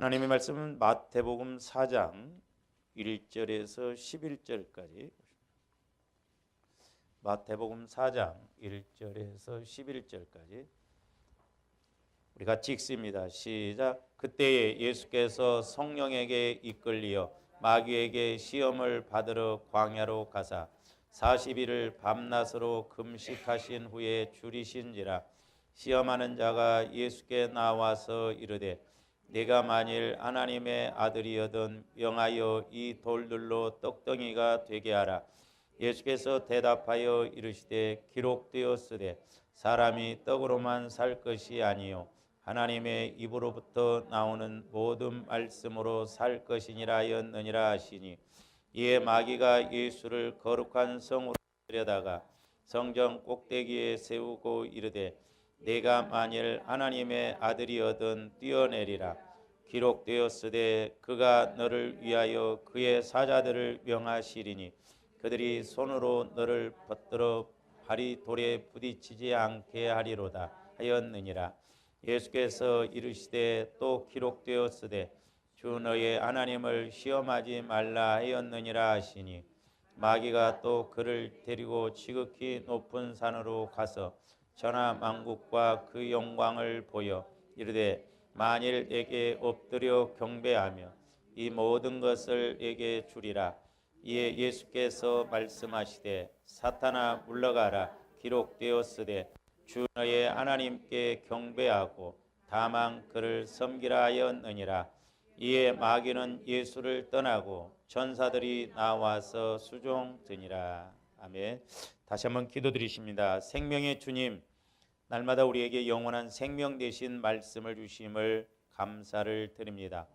하나님의 말씀은 마태복음 4장 1절에서 11절까지, 마태복음 4장 1절에서 11절까지 우리 같이 읽습니다. 시작. 그때에 예수께서 성령에게 이끌리어 마귀에게 시험을 받으러 광야로 가사 40일을 밤낮으로 금식하신 후에 줄이신지라. 시험하는 자가 예수께 나와서 이르되 내가 만일 하나님의 아들이여든 명하여 이 돌들로 떡덩이가 되게 하라. 예수께서 대답하여 이르시되 기록되었으되 사람이 떡으로만 살 것이 아니요 하나님의 입으로부터 나오는 모든 말씀으로 살 것이니라 하였느니라 하시니, 이에 마귀가 예수를 거룩한 성으로 데려다가 성전 꼭대기에 세우고 이르되 내가 만일 하나님의 아들이여든 뛰어내리라. 기록되었으되 그가 너를 위하여 그의 사자들을 명하시리니 그들이 손으로 너를 붙들어 발이 돌에 부딪히지 않게 하리로다 하였느니라. 예수께서 이르시되 또 기록되었으되 주 너의 하나님을 시험하지 말라 하였느니라 하시니, 마귀가 또 그를 데리고 지극히 높은 산으로 가서 천하 만국과 그 영광을 보여 이르되 만일 내게 엎드려 경배하며 이 모든 것을 내게 주리라. 이에 예수께서 말씀하시되 사탄아 물러가라. 기록되었으되 주 너의 하나님께 경배하고 다만 그를 섬기라 하였느니라. 이에 마귀는 예수를 떠나고 천사들이 나와서 수종드니라. 아멘. 다시 한번 기도드리십니다. 생명의 주님, 날마다 우리에게 영원한 생명 되신 말씀을 주심을 감사를 드립니다.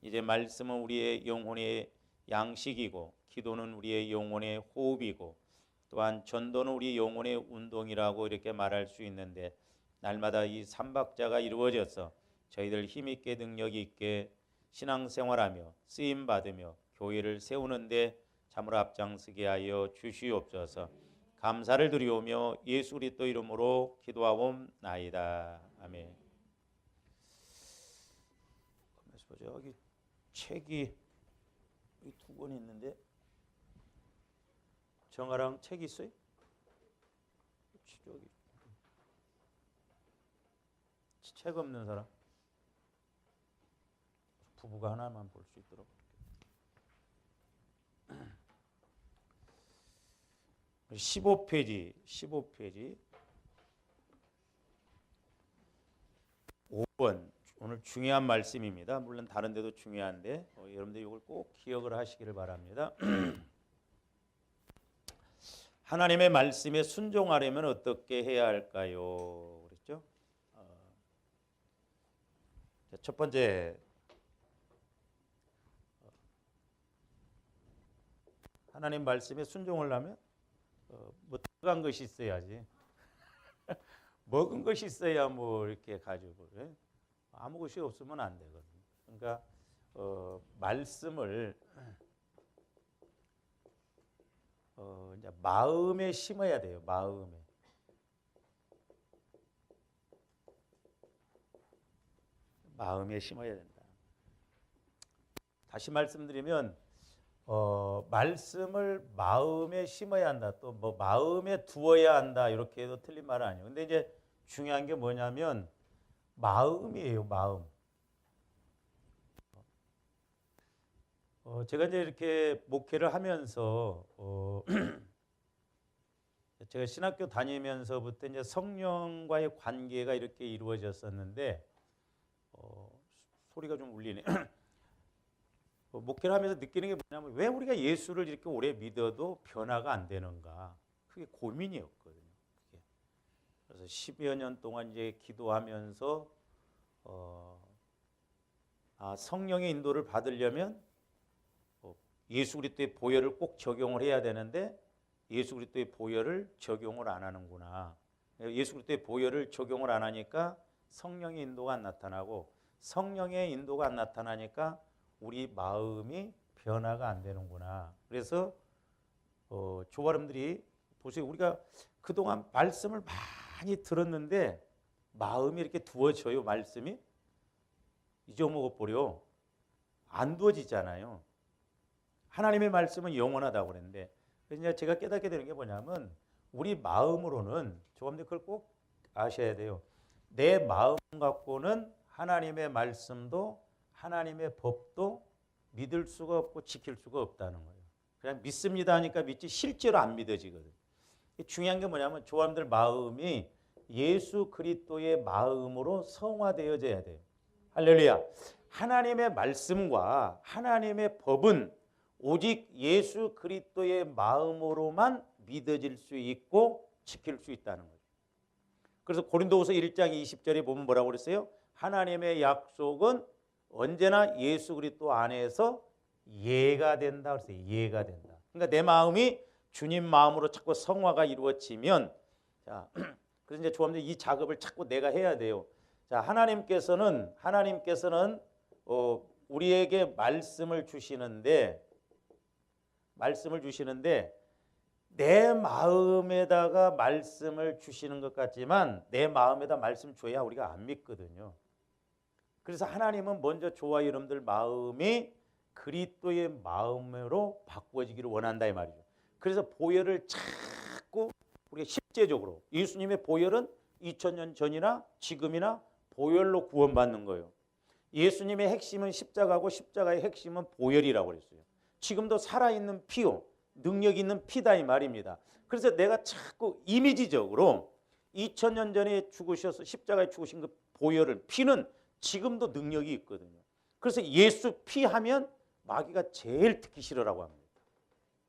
이제 말씀은 우리의 영혼의 양식이고 기도는 우리의 영혼의 호흡이고 또한 전도는 우리 영혼의 운동이라고 이렇게 말할 수 있는데, 날마다 이 삼박자가 이루어져서 저희들 힘있게 능력이 있게 신앙생활하며 쓰임받으며 교회를 세우는데 참으로 앞장서게 하여 주시옵소서. 감사를 드리오며 예수 그리스도 이름으로 기도하옵나이다. 아멘. 여기 책이 여기 두 권 있는데 정아랑 책 있어요? 여기 책 없는 사람? 부부가 하나만 볼 수 있도록. 15페이지 5번 오늘 중요한 말씀입니다. 물론 다른 데도 중요한데 여러분들 이걸 꼭 기억을 하시기를 바랍니다. 하나님의 말씀에 순종하려면 어떻게 해야 할까요? 그랬죠? 첫 번째, 하나님 말씀에 순종을 하면 뭐 들어간 것이 있어야지. 먹은 것이 있어야 뭐 이렇게 가지고 아무 것이 없으면 안 되거든요. 그러니까 말씀을 이제 마음에 심어야 돼요. 마음에 심어야 된다. 다시 말씀드리면 말씀을 마음에 심어야 한다. 또 뭐 마음에 두어야 한다. 이렇게 해도 틀린 말은 아니에요. 근데 이제 중요한 게 뭐냐면 마음이에요. 마음. 제가 이제 이렇게 목회를 하면서 제가 신학교 다니면서부터 이제 성령과의 관계가 이렇게 이루어졌었는데 소리가 좀 울리네. 목회를 하면서 느끼는 게 뭐냐면 왜 우리가 예수를 이렇게 오래 믿어도 변화가 안 되는가, 그게 고민이었거든요. 그게. 그래서 10여 년 동안 이제 기도하면서 성령의 인도를 받으려면 예수 그리스도의 보혈을 꼭 적용을 해야 되는데 예수 그리스도의 보혈을 적용을 안 하는구나. 예수 그리스도의 보혈을 적용을 안 하니까 성령의 인도가 안 나타나고, 성령의 인도가 안 나타나니까 우리 마음이 변화가 안 되는구나. 그래서 조바람들이 보세요. 우리가 그동안 말씀을 많이 들었는데 마음이 이렇게 두어져요. 말씀이 잊어먹어버려. 안 두어지잖아요. 하나님의 말씀은 영원하다고 그랬는데, 그래서 제가 깨닫게 되는 게 뭐냐면 우리 마음으로는 조금더 그걸 꼭 아셔야 돼요. 내 마음 갖고는 하나님의 말씀도 하나님의 법도 믿을 수가 없고 지킬 수가 없다는 거예요. 그냥 믿습니다 하니까 믿지 실제로 안 믿어지거든. 중요한 게 뭐냐면 조합들 마음이 예수 그리스도의 마음으로 성화되어져야 돼요. 할렐루야. 하나님의 말씀과 하나님의 법은 오직 예수 그리스도의 마음으로만 믿어질 수 있고 지킬 수 있다는 거죠. 그래서 고린도후서 1장 20절에 보면 뭐라고 그랬어요? 하나님의 약속은 언제나 예수 그리스도 안에서 예가 된다 그랬어요. 예가 된다. 그러니까 내 마음이 주님 마음으로 자꾸 성화가 이루어지면, 자, 그래서 이제 조합들 이 작업을 자꾸 내가 해야 돼요. 자, 하나님께서는 우리에게 말씀을 주시는데 내 마음에다가 말씀을 주시는 것 같지만 내 마음에다 말씀 줘야 우리가 안 믿거든요. 그래서 하나님은 먼저 저와 여러분들 마음이 그리스도의 마음으로 바꾸어지기를 원한다 이 말이죠. 그래서 보혈을 자꾸 우리가 실제적으로 예수님의 보혈은 2000년 전이나 지금이나 보혈로 구원받는 거예요. 예수님의 핵심은 십자가고 십자가의 핵심은 보혈이라고 그랬어요. 지금도 살아있는 피요, 능력 있는 피다 이 말입니다. 그래서 내가 자꾸 이미지적으로 2000년 전에 죽으셔서 십자가에 죽으신 그 보혈을, 피는 지금도 능력이 있거든요. 그래서 예수 피 하면 마귀가 제일 듣기 싫으라고 합니다.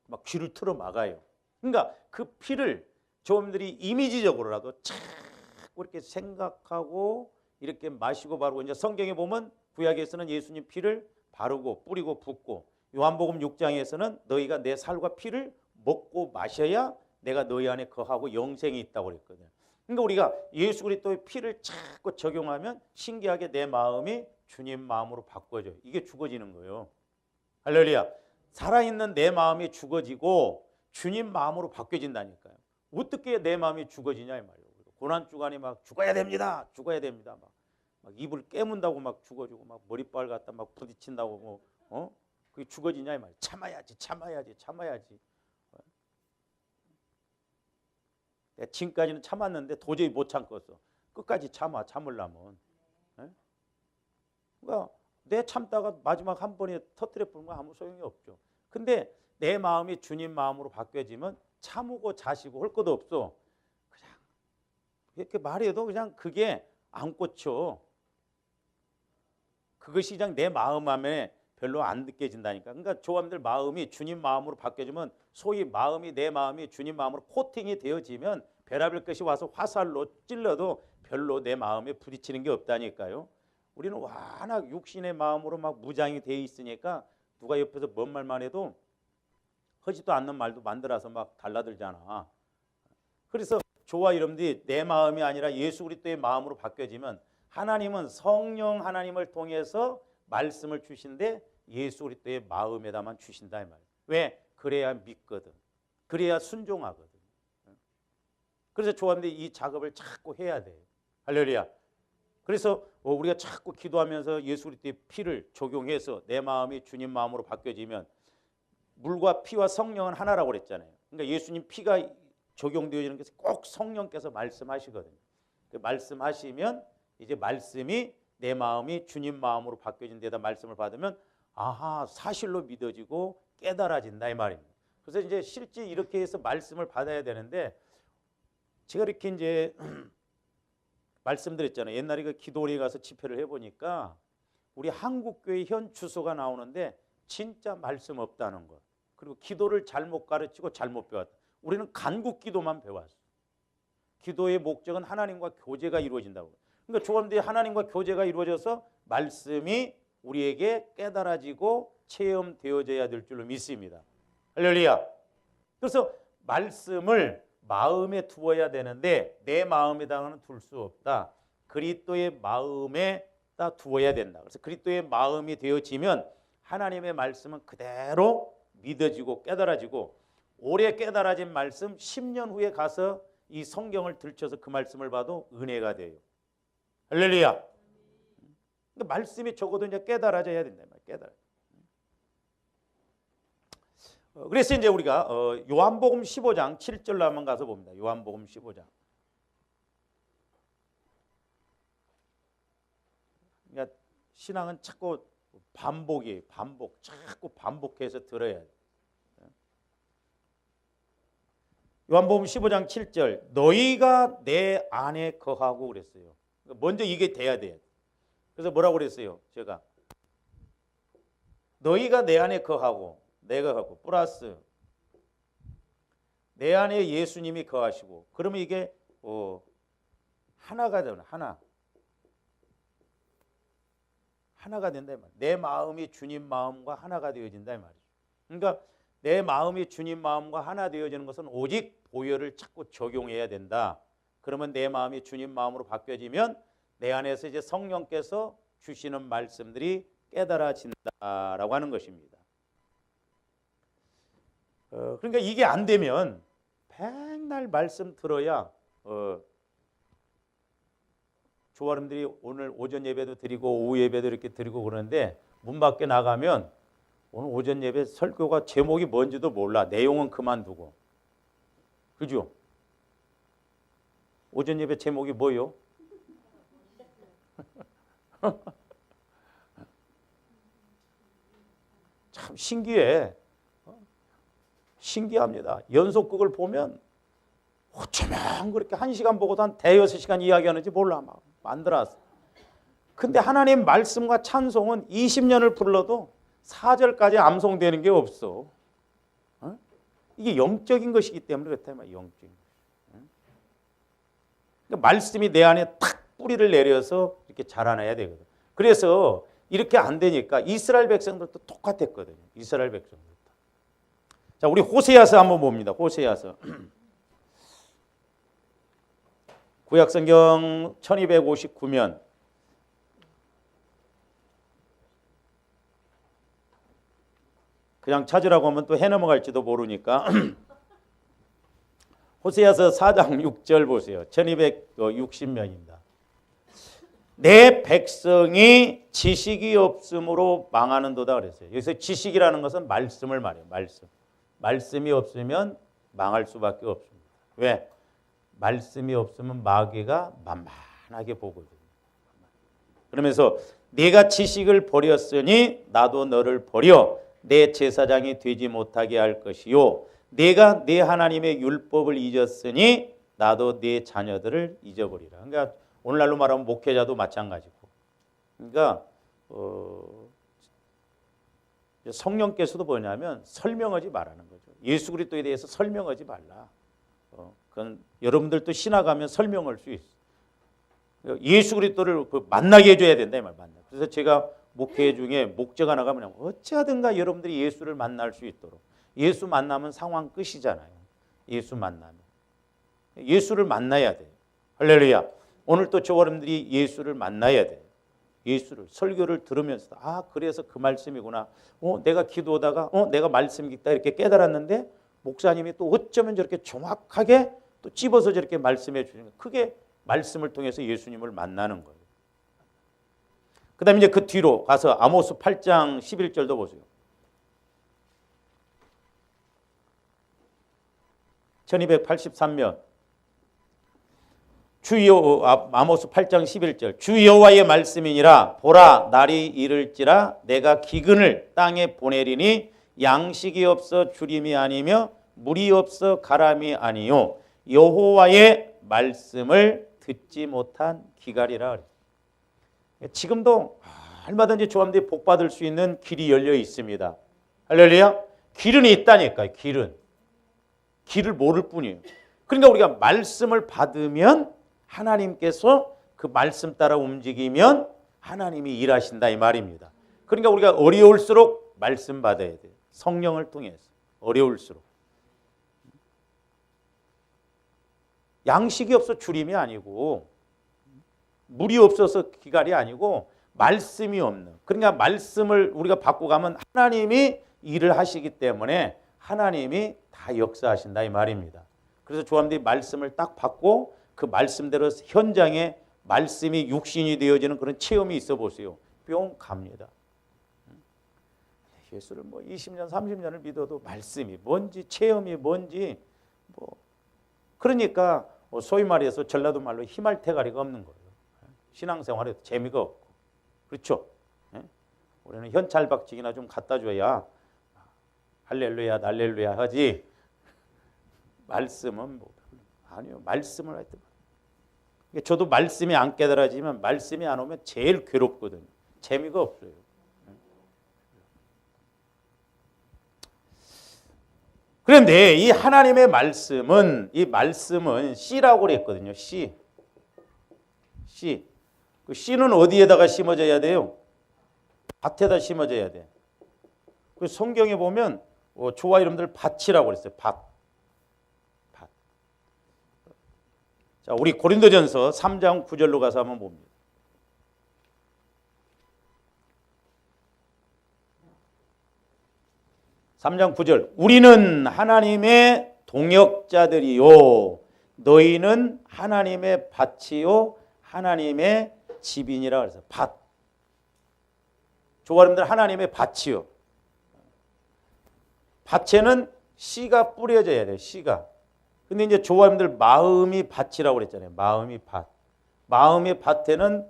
막 귀를 틀어 막아요. 그러니까 그 피를 저분들이 이미지적으로라도 자꾸 이렇게 생각하고 이렇게 마시고 바르고, 이제 성경에 보면 구약에서는 예수님 피를 바르고 뿌리고 붓고, 요한복음 6장에서는 너희가 내 살과 피를 먹고 마셔야 내가 너희 안에 거하고 영생이 있다고 그랬거든요. 그러니까 우리가 예수 그리스도의 피를 자꾸 적용하면 신기하게 내 마음이 주님 마음으로 바꿔져요. 이게 죽어지는 거예요. 할렐루야. 살아있는 내 마음이 죽어지고 주님 마음으로 바뀌어진다니까요. 어떻게 내 마음이 죽어지냐 이 말이에요. 고난 주간에 막 죽어야 됩니다. 막 입을 깨문다고 막 죽어지고 막 머리빨 갖다 막 부딪힌다고 그게 죽어지냐 이 말이에요. 참아야지. 내가 지금까지는 참았는데 도저히 못 참겠어. 끝까지 참으려면. 그러니까 내 참다가 마지막 한 번에 터뜨려 부는 건 아무 소용이 없죠. 근데 내 마음이 주님 마음으로 바뀌어지면 참고 자시고 할 것도 없어. 그냥 이렇게 말해도 그냥 그게 안 꽂혀. 그것이 그냥 내 마음 안에 별로 안 느껴진다니까. 그러니까 조합들 마음이 주님 마음으로 바뀌어지면, 소위 내 마음이 주님 마음으로 코팅이 되어지면 별의별 것이 와서 화살로 찔러도 별로 내 마음에 부딪히는 게 없다니까요. 우리는 워낙 육신의 마음으로 막 무장이 돼 있으니까 누가 옆에서 뭔 말만 해도 하지도 않는 말도 만들어서 막 달라들잖아. 그래서 저와 여러분들이 내 마음이 아니라 예수 그리스도의 마음으로 바뀌어지면, 하나님은 성령 하나님을 통해서 말씀을 주신데 예수 그리스도의 마음에다만 주신다 이 말이에요. 왜? 그래야 믿거든. 그래야 순종하거든. 그래서 저한테 이 작업을 자꾸 해야 돼요. 할렐루야. 그래서 우리가 자꾸 기도하면서 예수 그리스도의 피를 적용해서 내 마음이 주님 마음으로 바뀌어지면, 물과 피와 성령은 하나라고 그랬잖아요. 그러니까 예수님 피가 적용되어지는 것은 꼭 성령께서 말씀하시거든요. 말씀하시면 이제 말씀이 내 마음이 주님 마음으로 바뀌어진 데다 말씀을 받으면 아하, 사실로 믿어지고 깨달아진다 이 말입니다. 그래서 이제 실제 이렇게 해서 말씀을 받아야 되는데, 제가 이렇게 이제 말씀드렸잖아요. 옛날에 그 기도원에 가서 집회를 해보니까 우리 한국교회 현 주소가 나오는데 진짜 말씀 없다는 것. 그리고 기도를 잘못 가르치고 잘못 배웠다. 우리는 간국 기도만 배웠어. 기도의 목적은 하나님과 교제가 이루어진다고. 그러니까 조금더 하나님과 교제가 이루어져서 말씀이 우리에게 깨달아지고 체험되어져야 될 줄로 믿습니다. 할렐루야. 그래서 말씀을 마음에 두어야 되는데 내 마음에다가는 둘 수 없다. 그리스도의 마음에다 두어야 된다. 그래서 그리스도의 마음이 되어지면 하나님의 말씀은 그대로 믿어지고 깨달아지고, 오래 깨달아진 말씀 10년 후에 가서 이 성경을 들춰서 그 말씀을 봐도 은혜가 돼요. 할렐루야. 그러니까 말씀이 적어도 이제 깨달아져야 된다. 깨달아. 그래서 이제 우리가 요한복음 15장 7절로 한번 가서 봅니다. 요한복음 15장. 그러니까 신앙은 자꾸 반복이에요. 자꾸 반복해서 들어야 돼요. 요한복음 15장 7절. 너희가 내 안에 거하고 그랬어요. 먼저 이게 돼야 돼요. 그래서 뭐라고 그랬어요? 제가 너희가 내 안에 거하고 내가 하고 플러스 내 안에 예수님이 거하시고 그러면 이게 하나가 되는 하나가 된다 이 말이에요. 내 마음이 주님 마음과 하나가 되어진다 이 말이에요. 그러니까 내 마음이 주님 마음과 하나 되어지는 것은 오직 보혈을 자꾸 적용해야 된다. 그러면 내 마음이 주님 마음으로 바뀌어지면 내 안에서 이제 성령께서 주시는 말씀들이 깨달아진다라고 하는 것입니다. 그러니까 이게 안 되면 맨날 말씀 들어야 조아름들이 오늘 오전 예배도 드리고 오후 예배도 이렇게 드리고 그러는데 문 밖에 나가면 오늘 오전 예배 설교가 제목이 뭔지도 몰라. 내용은 그만두고. 그죠? 오전 예배 제목이 뭐요? 참 신기해. 신기합니다. 연속극을 보면 어쩌면 그렇게 1시간 보고도 한 대여섯 시간 이야기하는지 몰라. 막 만들었어. 근데 하나님 말씀과 찬송은 20년을 불러도 4절까지 암송되는 게 없어. 이게 영적인 것이기 때문에 그렇다. 영적인 것. 그러니까 말씀이 내 안에 탁 뿌리를 내려서 이렇게 자라나야 되거든. 그래서 이렇게 안 되니까 이스라엘 백성들도 똑같았거든요. 이스라엘 백성들도. 자, 우리 호세아서 한번 봅니다. 호세아서. 구약성경 1259면 그냥 찾으라고 하면 또 해넘어갈지도 모르니까 호세아서 4장 6절 보세요. 1260면입니다. 내 백성이 지식이 없으므로 망하는도다 그랬어요. 여기서 지식이라는 것은 말씀을 말해요. 말씀이 없으면 망할 수밖에 없습니다. 왜? 말씀이 없으면 마귀가 만만하게 보거든요. 그러면서 내가 지식을 버렸으니 나도 너를 버려 내 제사장이 되지 못하게 할 것이요 내가 내 하나님의 율법을 잊었으니 나도 내 자녀들을 잊어버리라. 그러니까 오늘날로 말하면 목회자도 마찬가지고. 그러니까 성령께서도 뭐냐면 설명하지 말라는 거죠. 예수 그리스도에 대해서 설명하지 말라. 그건 여러분들도 신학하면 설명할 수 있어. 예수 그리스도를 만나게 해줘야 된다 이 말. 그래서 제가 목회 중에 목적 하나가 뭐냐면 어찌하든가 여러분들이 예수를 만날 수 있도록. 예수 만나면 상황 끝이잖아요. 예수 만나면 예수를 만나야 돼요. 할렐루야. 오늘 또 저 여러분들이 예수를 만나야 돼요. 예수를 설교를 들으면서 그래서 그 말씀이구나. 내가 기도하다가 내가 말씀 읽다 이렇게 깨달았는데 목사님이 또 어쩌면 저렇게 정확하게 또 찝어서 저렇게 말씀해 주시는 거예요. 그게 말씀을 통해서 예수님을 만나는 거예요. 그 다음에 이제 그 뒤로 가서 아모스 8장 11절도 보세요. 1283면 아모스 8장 11절 주 여호와의 말씀이니라 보라 날이 이를지라 내가 기근을 땅에 보내리니 양식이 없어 주림이 아니며 물이 없어 가람이 아니요 여호와의 말씀을 듣지 못한 기갈이라. 지금도 얼마든지 조함들이 복 받을 수 있는 길이 열려 있습니다. 할렐루야. 길은 있다니까요. 길을 모를 뿐이에요. 그러니까 우리가 말씀을 받으면 하나님께서 그 말씀 따라 움직이면 하나님이 일하신다 이 말입니다. 그러니까 우리가 어려울수록 말씀 받아야 돼요. 성령을 통해서 어려울수록. 양식이 없어 주림이 아니고 물이 없어서 기갈이 아니고 말씀이 없는. 그러니까 말씀을 우리가 받고 가면 하나님이 일을 하시기 때문에 하나님이 다 역사하신다 이 말입니다. 그래서 조함들이 말씀을 딱 받고 그 말씀대로 현장에 말씀이 육신이 되어지는 그런 체험이 있어 보세요. 뿅 갑니다. 예수를 뭐 20년, 30년을 믿어도 말씀이 뭔지 체험이 뭔지 뭐 그러니까 소위 말해서 전라도 말로 힘할 태가리가 없는 거예요. 신앙생활에 재미가 없고 그렇죠? 예? 우리는 현찰박치기나 좀 갖다 줘야 할렐루야 날렐루야 하지 말씀은 뭐 아니요 말씀을 할 때 저도 말씀이 안 깨달아지면 말씀이 안 오면 제일 괴롭거든요. 재미가 없어요. 그런데 이 하나님의 말씀은 이 말씀은 씨라고 그랬거든요. 씨. 그 씨는 어디에다가 심어져야 돼요? 밭에다 심어져야 돼. 그 성경에 보면 조화 이름들 밭이라고 그랬어요. 밭. 자, 우리 고린도전서 3장 9절로 가서 한번 봅니다. (3장 9절) 우리는 하나님의 동역자들이요 너희는 하나님의 밭이요 하나님의 집이니라 그래서 밭. 조화님들 하나님의 밭이요. 밭에는 씨가 뿌려져야 돼요. 씨가. 근데 이제 조화님들 마음이 밭이라고 그랬잖아요. 마음이 밭. 마음의 밭에는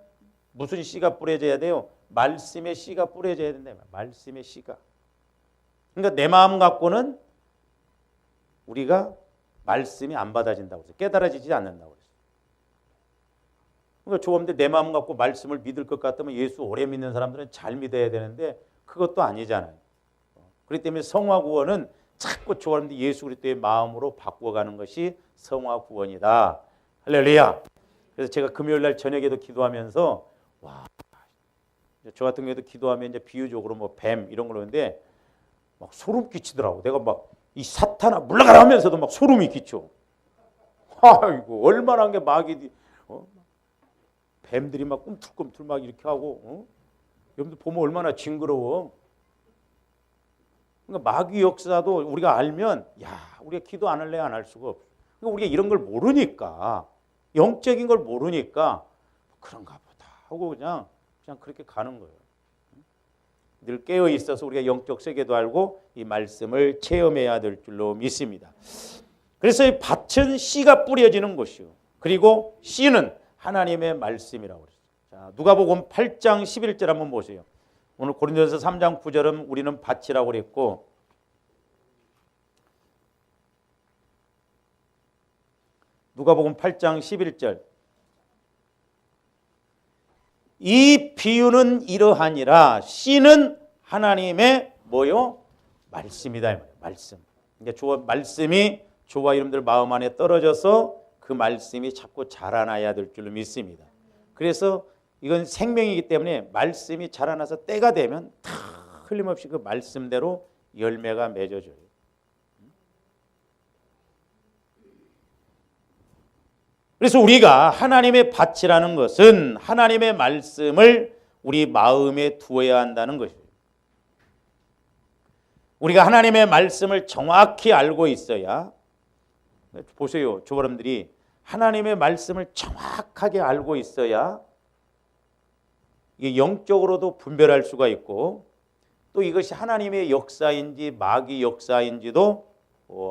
무슨 씨가 뿌려져야 돼요? 말씀의 씨가 뿌려져야 된다. 말씀의 씨가. 그러니까 내 마음 갖고는 우리가 말씀이 안 받아진다고 했어요. 깨달아지지 않는다고 했어요. 그러니까 조화님들 내 마음 갖고 말씀을 믿을 것 같으면 예수 오래 믿는 사람들은 잘 믿어야 되는데 그것도 아니잖아요. 그렇기 때문에 성화 구원은 자꾸 조화님들 예수 그리스도의 마음으로 바꿔가는 것이 성화 구원이다. 할렐루야. 그래서 제가 금요일 날 저녁에도 기도하면서 와, 저 같은 경우에도 기도하면 이제 비유적으로 뭐 뱀 이런 걸 하는데 막 소름 끼치더라고. 내가 막 이 사탄아 물러가라 하면서도 막 소름이 끼쳐. 아이고 얼마나 한 게 마귀 뱀들이 막 꿈틀꿈틀 막 이렇게 하고 여러분들 보면 얼마나 징그러워. 그러니까 마귀 역사도 우리가 알면 야 우리가 기도 안 할래 안 할 수가 없어. 그러니까 우리가 이런 걸 모르니까 영적인 걸 모르니까 그런가 보다 하고 그냥 그렇게 가는 거예요. 늘 깨어 있어서 우리가 영적 세계도 알고 이 말씀을 체험해야 될 줄로 믿습니다. 그래서 이 밭은 씨가 뿌려지는 곳이요. 그리고 씨는 하나님의 말씀이라고 그랬어요. 자, 누가복음 8장 11절 한번 보세요. 오늘 고린도전서 3장 9절은 우리는 밭이라고 그랬고 누가복음 8장 11절 이 비유는 이러하니라 씨는 하나님의 뭐요? 말씀이다. 말씀. 그러니까 말씀이 조화 이름들 마음 안에 떨어져서 그 말씀이 자꾸 자라나야 될 줄로 믿습니다. 그래서 이건 생명이기 때문에 말씀이 자라나서 때가 되면 다 흘림없이 그 말씀대로 열매가 맺어져요. 그래서 우리가 하나님의 밭이라는 것은 하나님의 말씀을 우리 마음에 두어야 한다는 것이에요. 우리가 하나님의 말씀을 정확히 알고 있어야 보세요. 조버람들이 하나님의 말씀을 정확하게 알고 있어야 이게 영적으로도 분별할 수가 있고 또 이것이 하나님의 역사인지 마귀 역사인지도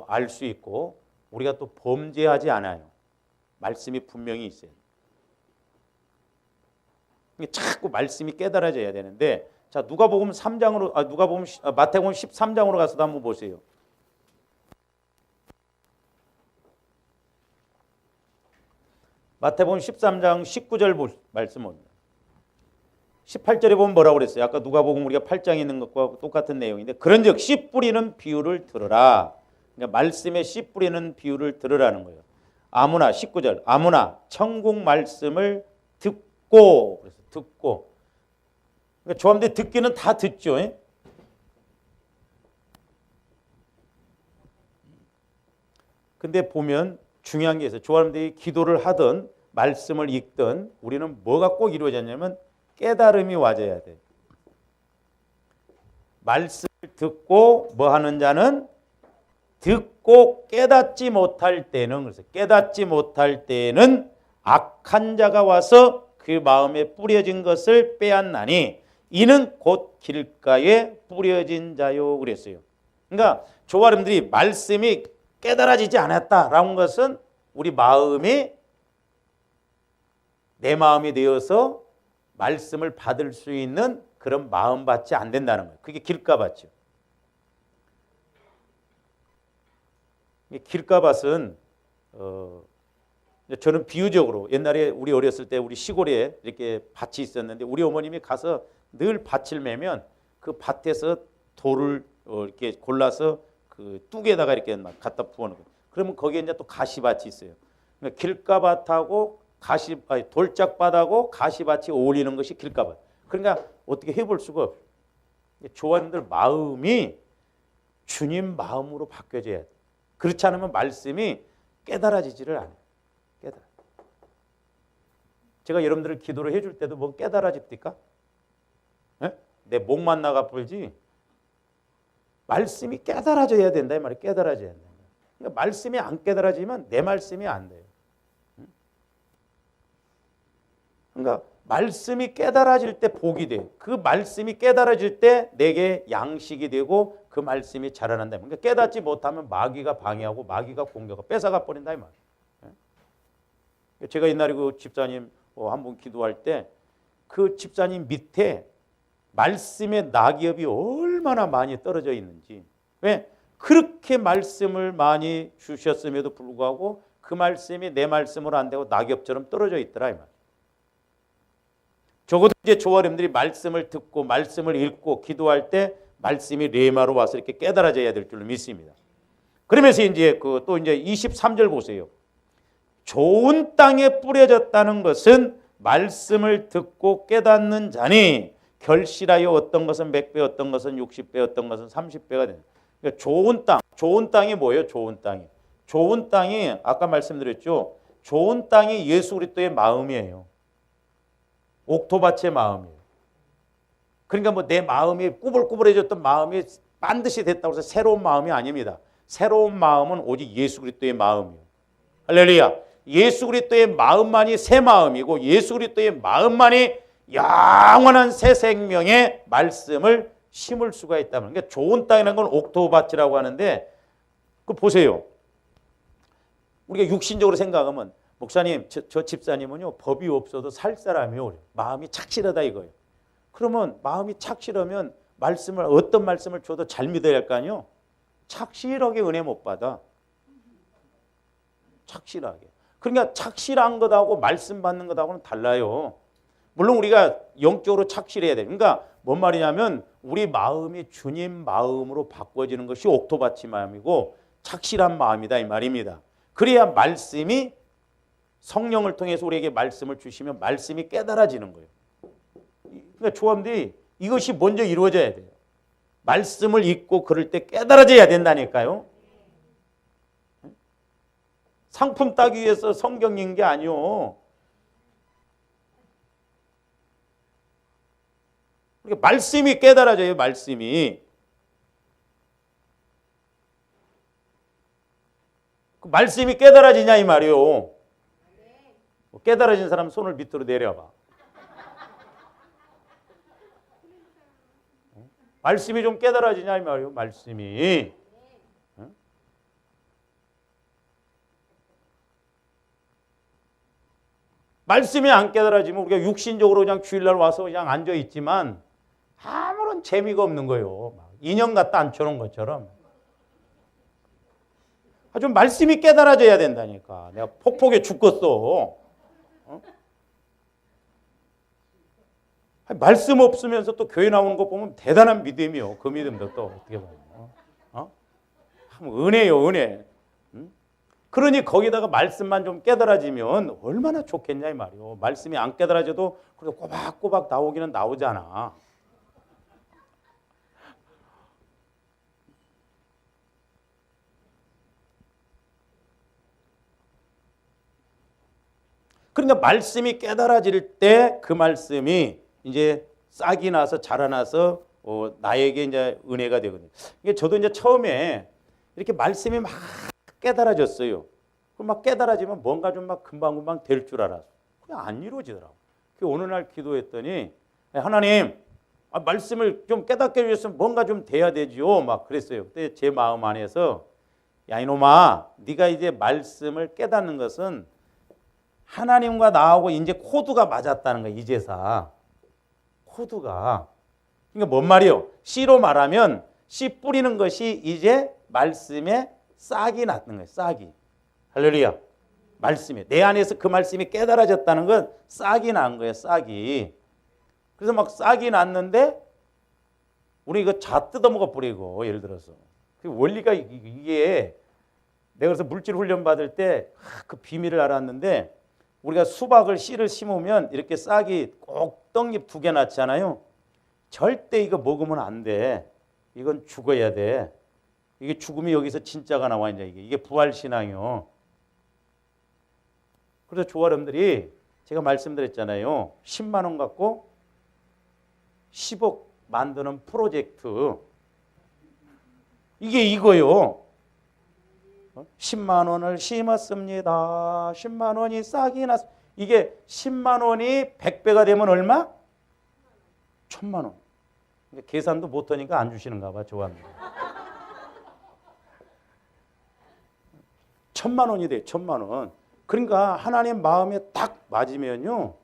알 수 있고 우리가 또 범죄하지 않아요. 말씀이 분명히 있어요. 자꾸 말씀이 깨달아져야 되는데 자 누가복음 3장으로 마태복음 13장으로 가서도 한번 보세요. 마태복음 13장 19절 말씀 봅니다. 18절에 보면 뭐라고 그랬어요? 아까 누가복음 우리가 8장에 있는 것과 똑같은 내용인데 그런즉 씨 뿌리는 비유를 들으라. 그러니까 말씀에 씨 뿌리는 비유를 들으라는 거예요. 아무나 19절 아무나 천국 말씀을 듣고 그래서 듣고 그러니까 조함대 듣기는 다 듣죠. 근데 보면 중요한 게 있어요. 조함대이 기도를 하든 말씀을 읽든 우리는 뭐가 꼭 이루어졌냐면 깨달음이 와져야 돼. 말씀을 듣고 뭐 하는 자는 듣고 깨닫지 못할 때는 그래서 깨닫지 못할 때는 악한 자가 와서 그 마음에 뿌려진 것을 빼앗나니 이는 곧 길가에 뿌려진 자요 그랬어요. 그러니까 조아름들이 말씀이 깨달아지지 않았다라는 것은 우리 마음이 내 마음이 되어서 말씀을 받을 수 있는 그런 마음밭이 안 된다는 거예요. 그게 길가밭이요. 길가밭은 저는 비유적으로 옛날에 우리 어렸을 때 우리 시골에 이렇게 밭이 있었는데 우리 어머님이 가서 늘 밭을 매면 그 밭에서 돌을 이렇게 골라서 그 뚝에다가 이렇게 막 갖다 부어놓고 그러면 거기에 이제 또 가시밭이 있어요. 그러니까 길가밭하고 돌짝밭하고 가시밭이 어울리는 것이 길가밭. 그러니까 어떻게 해볼 수가 없어요. 조아님들 마음이 주님 마음으로 바뀌어져야 돼. 그렇지 않으면 말씀이 깨달아지지를 않아요. 깨달아. 제가 여러분들을 기도를 해줄 때도 뭐 깨달아집니까? 네? 내 목만 나가 불지 말씀이 깨달아져야 된다 이 말이에요. 깨달아져야 된다. 그러니까 말씀이 안 깨달아지면 내 말씀이 안 돼요. 그러니까 말씀이 깨달아질 때 복이 돼요. 그 말씀이 깨달아질 때 내게 양식이 되고 그 말씀이 자라난다. 그러니까 깨닫지 못하면 마귀가 방해하고 마귀가 공격하고 뺏어가 버린다 이 말이에요. 제가 옛날에 그 집사님 한 분 기도할 때 그 집사님 밑에 말씀의 낙엽이 얼마나 많이 떨어져 있는지. 왜? 그렇게 말씀을 많이 주셨음에도 불구하고 그 말씀이 내 말씀으로 안 되고 낙엽처럼 떨어져 있더라 이 말이에요. 적어도 이제 조아림들이 말씀을 듣고 말씀을 읽고 기도할 때 말씀이 레마로 와서 이렇게 깨달아져야 될 줄로 믿습니다. 그러면서 이제 또 이제 23절 보세요. 좋은 땅에 뿌려졌다는 것은 말씀을 듣고 깨닫는 자니 결실하여 어떤 것은 100배, 어떤 것은 60배, 어떤 것은 30배가 된다. 그러니까 좋은 땅이 뭐예요? 좋은 땅이. 좋은 땅이 아까 말씀드렸죠. 좋은 땅이 예수 그리스도의 마음이에요. 옥토밭의 마음이에요. 그러니까 뭐 내 마음이 꾸불꾸불해졌던 마음이 반드시 됐다고 해서 새로운 마음이 아닙니다. 새로운 마음은 오직 예수 그리스도의 마음이에요. 할렐루야. 예수 그리스도의 마음만이 새 마음이고 예수 그리스도의 마음만이 영원한 새 생명의 말씀을 심을 수가 있다면. 그러니까 좋은 땅이라는 건 옥토밭이라고 하는데 그 보세요. 우리가 육신적으로 생각하면 목사님, 저 집사님은요 법이 없어도 살 사람이요. 마음이 착실하다 이거예요. 그러면 마음이 착실하면 말씀을 어떤 말씀을 줘도 잘 믿어야 할 거 아니에요. 착실하게 은혜 못 받아. 착실하게. 그러니까 착실한 것하고 말씀 받는 것하고는 달라요. 물론 우리가 영적으로 착실해야 돼요. 그러니까 뭔 말이냐면 우리 마음이 주님 마음으로 바꿔지는 것이 옥토밭의 마음이고 착실한 마음이다 이 말입니다. 그래야 말씀이 성령을 통해서 우리에게 말씀을 주시면 말씀이 깨달아지는 거예요. 그러니까 조함들이 이것이 먼저 이루어져야 돼요. 말씀을 읽고 그럴 때 깨달아져야 된다니까요. 상품 따기 위해서 성경 읽는 게 아니요. 그러니까 말씀이 깨달아져요. 말씀이. 그 말씀이 깨달아지냐 이 말이요. 깨달아진 사람 손을 밑으로 내려봐. 말씀이 좀 깨달아지냐 이 말이요. 말씀이. 말씀이 안 깨달아지면 우리가 육신적으로 그냥 주일날 와서 그냥 앉아 있지만 아무런 재미가 없는 거예요. 인형 갖다 앉혀놓은 것처럼. 아주 말씀이 깨달아져야 된다니까. 내가 폭폭에 죽겠어. 말씀 없으면서 또 교회 나오는 거 보면 대단한 믿음이요. 그 믿음도 또 어떻게 보면. 은혜요, 은혜. 그러니 거기다가 말씀만 좀 깨달아지면 얼마나 좋겠냐 이 말이요. 말씀이 안 깨달아져도 그래도 꼬박꼬박 나오기는 나오잖아. 그러니까 말씀이 깨달아질 때 그 말씀이 이제 싹이 나서 자라나서 나에게 이제 은혜가 되거든요. 이게 저도 이제 처음에 이렇게 말씀이 막 깨달아졌어요. 그럼 막 깨달아지면 뭔가 좀 막 금방금방 될 줄 알았어. 그냥 안 이루어지더라고. 어느 날 기도했더니 하나님 말씀을 좀 깨닫게 해주셨으면 뭔가 좀 돼야 되지요. 막 그랬어요. 그때 제 마음 안에서 야 이놈아, 네가 이제 말씀을 깨닫는 것은 하나님과 나하고 이제 코드가 맞았다는 거야. 이제사 코드가. 그러니까 뭔 말이요? 씨로 말하면 씨 뿌리는 것이 이제 말씀에 싹이 났는 거예요. 싹이. 할렐루야. 말씀이 내 안에서 그 말씀이 깨달아졌다는 건 싹이 난 거예요. 싹이. 그래서 막 싹이 났는데 우리 이거 잣 뜯어먹어 버리고 예를 들어서 그 원리가 이게 내가 그래서 물질 훈련 받을 때 그 비밀을 알았는데 우리가 수박을 씨를 심으면 이렇게 싹이 꼭 떡잎 2개 났잖아요. 절대 이거 먹으면 안 돼. 이건 죽어야 돼. 이게 죽음이 여기서 진짜가 나와 이제 이게 부활 신앙이요. 그래서 조아람들이 제가 말씀드렸잖아요. 10만 원 갖고 10억 만드는 프로젝트. 이게 이거요. 10만 원을 심었습니다. 10만 원이 싹이 났. 이게 10만 원이 100배가 되면 얼마? 1000만 원. 계산도 못하니까 안 주시는가 봐. 좋아합니다. 1000만 원이 돼. 1000만 원. 그러니까 하나님 마음에 딱 맞으면요.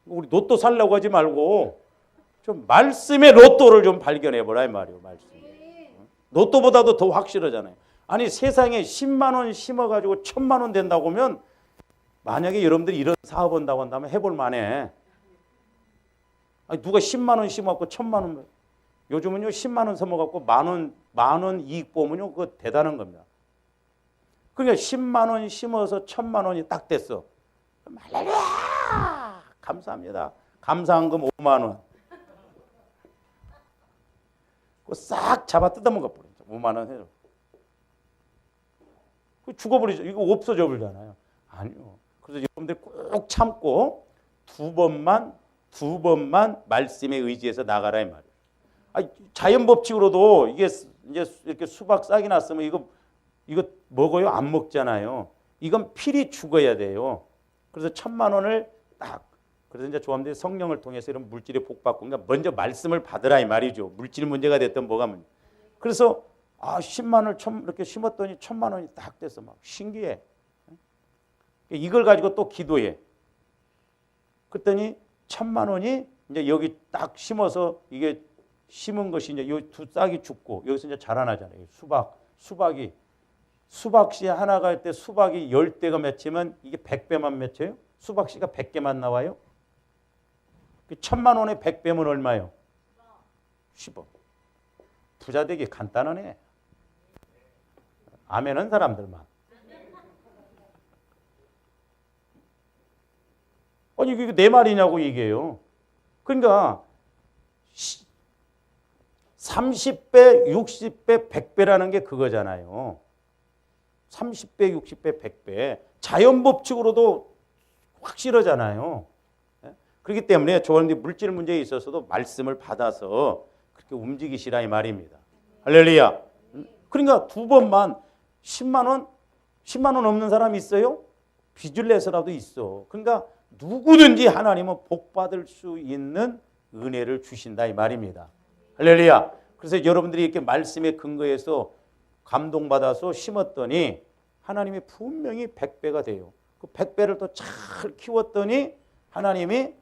우리 로또 살려고 하지 말고 좀 말씀의 로또를 좀 발견해 보라 이 말이에요. 말씀. 로또보다도 더 확실하잖아요. 아니 세상에 10만 원 심어가지고 1000만 원 된다고 하면 만약에 여러분들이 이런 사업 한다고 한다면 해볼 만해. 아니 누가 10만 원 심어갖고 1000만 원. 요즘은요 10만 원 심어갖고 만 원 이익 보면요 그거 대단한 겁니다. 그러니까 10만 원 심어서 1000만 원이 딱 됐어. 할렐루야! 감사합니다. 감사한금 5만 원. 그거 싹 잡아 뜯어먹어 버려. 5만 원 해줘. 그 죽어버리죠. 이거 없어져 버리잖아요. 아니요. 그래서 여러분들 꼭 참고 두 번만 말씀에 의지해서 나가라 이 말이에요. 아니, 자연 법칙으로도 이게 이제 이렇게 수박 싹이 났으면 이거 먹어요? 안 먹잖아요. 이건 필히 죽어야 돼요. 그래서 1000만 원을 딱. 그래서 이제 조합들이 성령을 통해서 이런 물질의 복 받고 그러니까 먼저 말씀을 받으라 이 말이죠. 물질 문제가 됐던 뭐가 문제. 그래서 10만 원을 이렇게 심었더니 1000만 원이 딱 돼서 막 신기해. 이걸 가지고 또 기도해. 그랬더니 1000만 원이 이제 여기 딱 심어서 이게 심은 것이 이제 이 두 싹이 죽고 여기서 이제 자라나잖아요. 수박씨 하나가 할 때 수박이 10대가 맺히면 이게 100배만 맺혀요? 수박씨가 100개만 나와요? 1000만 원에 100배면 얼마예요? 10억. 부자 되기 간단하네. 아멘은 사람들만. 아니 이게 내 말이냐고 얘기해요. 그러니까 30배, 60배, 100배라는 게 그거잖아요. 30배, 60배, 100배. 자연 법칙으로도 확실하잖아요. 그렇기 때문에 저는 물질 문제에 있어서도 말씀을 받아서 그렇게 움직이시라 이 말입니다. 할렐루야. 그러니까 두 번만 10만 원 없는 사람이 있어요? 빚을 내서라도 있어. 그러니까 누구든지 하나님은 복 받을 수 있는 은혜를 주신다 이 말입니다. 할렐루야. 그래서 여러분들이 이렇게 말씀에 근거해서 감동받아서 심었더니 하나님이 분명히 100배가 돼요. 그 100배를 또 잘 키웠더니 하나님이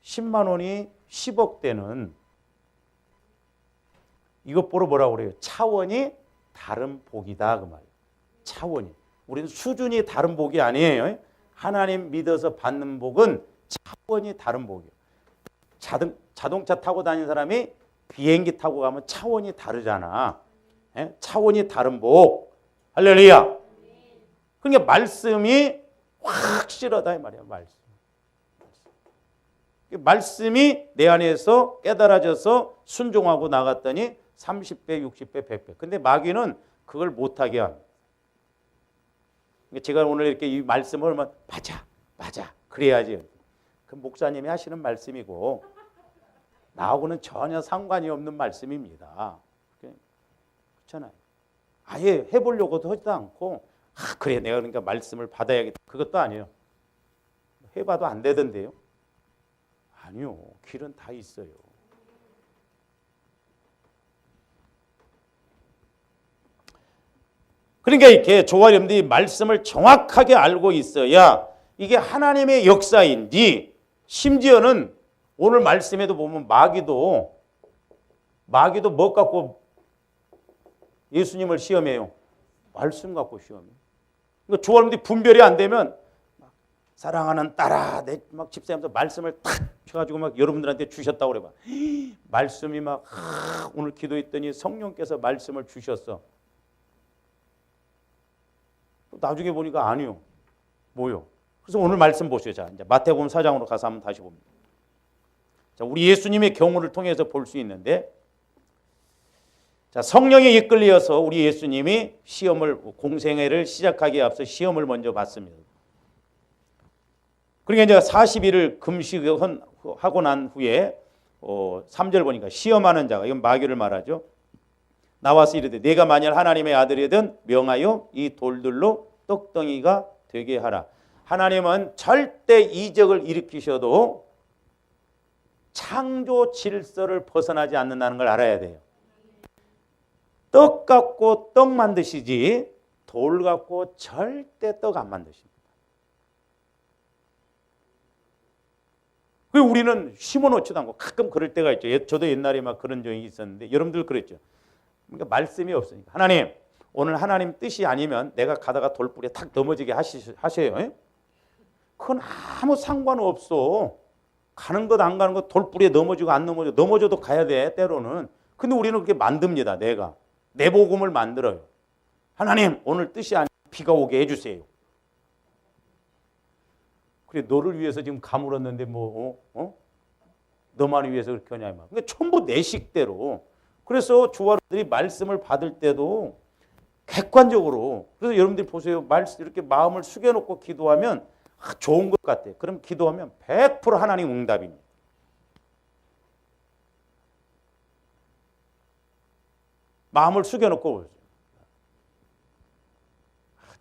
10만 원이 10억 되는 이것 보러 뭐라고 그래요? 차원이 다른 복이다 그 말이에요. 차원이. 우리는 수준이 다른 복이 아니에요. 하나님 믿어서 받는 복은 차원이 다른 복이에요. 자동차 타고 다니는 사람이 비행기 타고 가면 차원이 다르잖아. 차원이 다른 복. 할렐루야. 그러니까 말씀이 확실하다 이 말이야. 말씀이 내 안에서 깨달아져서 순종하고 나갔더니 30배, 60배, 100배. 근데 마귀는 그걸 못하게 합니다. 제가 오늘 이렇게 이 말씀을 하면 맞아. 그래야지. 그 목사님이 하시는 말씀이고 나하고는 전혀 상관이 없는 말씀입니다. 그렇잖아요. 아예 해보려고도 하지도 않고 그래 내가 그러니까 말씀을 받아야겠다. 그것도 아니에요. 해봐도 안 되던데요. 아니요. 길은 다 있어요. 그러니까 이렇게 저와 여러분들이 말씀을 정확하게 알고 있어야 이게 하나님의 역사인지, 심지어는 오늘 말씀에도 보면 마귀도 뭐 갖고 예수님을 시험해요? 말씀 갖고 시험해요. 그러니까 저와 여러분들이 분별이 안 되면 사랑하는 딸아, 내 막 집사님도 말씀을 탁 쳐가지고 막 여러분들한테 주셨다고 그래봐. 말씀이 막 오늘 기도했더니 성령께서 말씀을 주셨어. 나중에 보니까 아니요. 뭐요? 그래서 오늘 말씀 보세요. 자, 이제 마태복음 4장으로 가서 한번 다시 봅니다. 자, 우리 예수님의 경우를 통해서 볼 수 있는데, 자, 성령에 이끌려서 우리 예수님이 공생애를 시작하기에 앞서 시험을 먼저 받습니다. 그러니까 이제 40일을 금식하고 난 후에 3절 보니까 시험하는 자가, 이건 마귀를 말하죠. 나와서 이르되 네가 만일 하나님의 아들이든 명하여 이 돌들로 떡덩이가 되게 하라. 하나님은 절대 이적을 일으키셔도 창조 질서를 벗어나지 않는다는 걸 알아야 돼요. 떡 갖고 떡 만드시지 돌 갖고 절대 떡 안 만드십니다. 우리는 심어놓지도 않고 가끔 그럴 때가 있죠. 저도 옛날에 막 그런 적이 있었는데 여러분들 그랬죠. 그러니까 말씀이 없으니까 하나님, 오늘 하나님 뜻이 아니면 내가 가다가 돌불에 탁 넘어지게 하셔요. 그건 아무 상관없어. 가는 것 안 가는 것 돌불에 넘어지고 안 넘어져도 가야 돼 때로는. 근데 우리는 그렇게 만듭니다. 내 복음을 만들어요. 하나님, 오늘 뜻이 아니면 비가 오게 해주세요. 그래, 너를 위해서 지금 가물었는데 너만을 위해서 그렇게 하냐 이 말. 그러니까 전부 내 식대로. 그래서 주와들이 말씀을 받을 때도 객관적으로. 그래서 여러분들이 보세요. 이렇게 마음을 숙여놓고 기도하면 좋은 것 같아요. 그럼 기도하면 100% 하나님 응답입니다. 마음을 숙여놓고 보세요.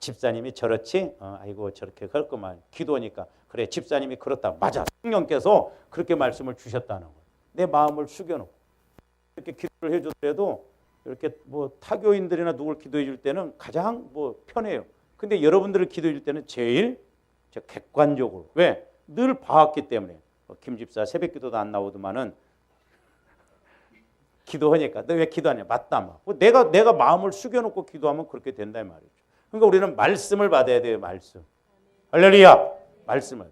집사님이 저렇지? 아이고 저렇게 그렇구만. 기도하니까 그래, 집사님이 그렇다. 맞아. 성령께서 그렇게 말씀을 주셨다는 거예요. 내 마음을 숙여놓고 이렇게 기도를 해주더라도 이렇게 타교인들이나 누굴 기도해 줄 때는 가장 편해요. 근데 여러분들을 기도해 줄 때는 제일 객관적으로. 왜? 늘 봐왔기 때문에. 김 집사 새벽 기도도 안 나오더만은 기도하니까 너 왜 기도하냐? 맞다. 내가 마음을 숙여놓고 기도하면 그렇게 된다 이 말이죠. 그러니까 우리는 말씀을 받아야 돼요. 말씀. 할렐루야. 말씀을.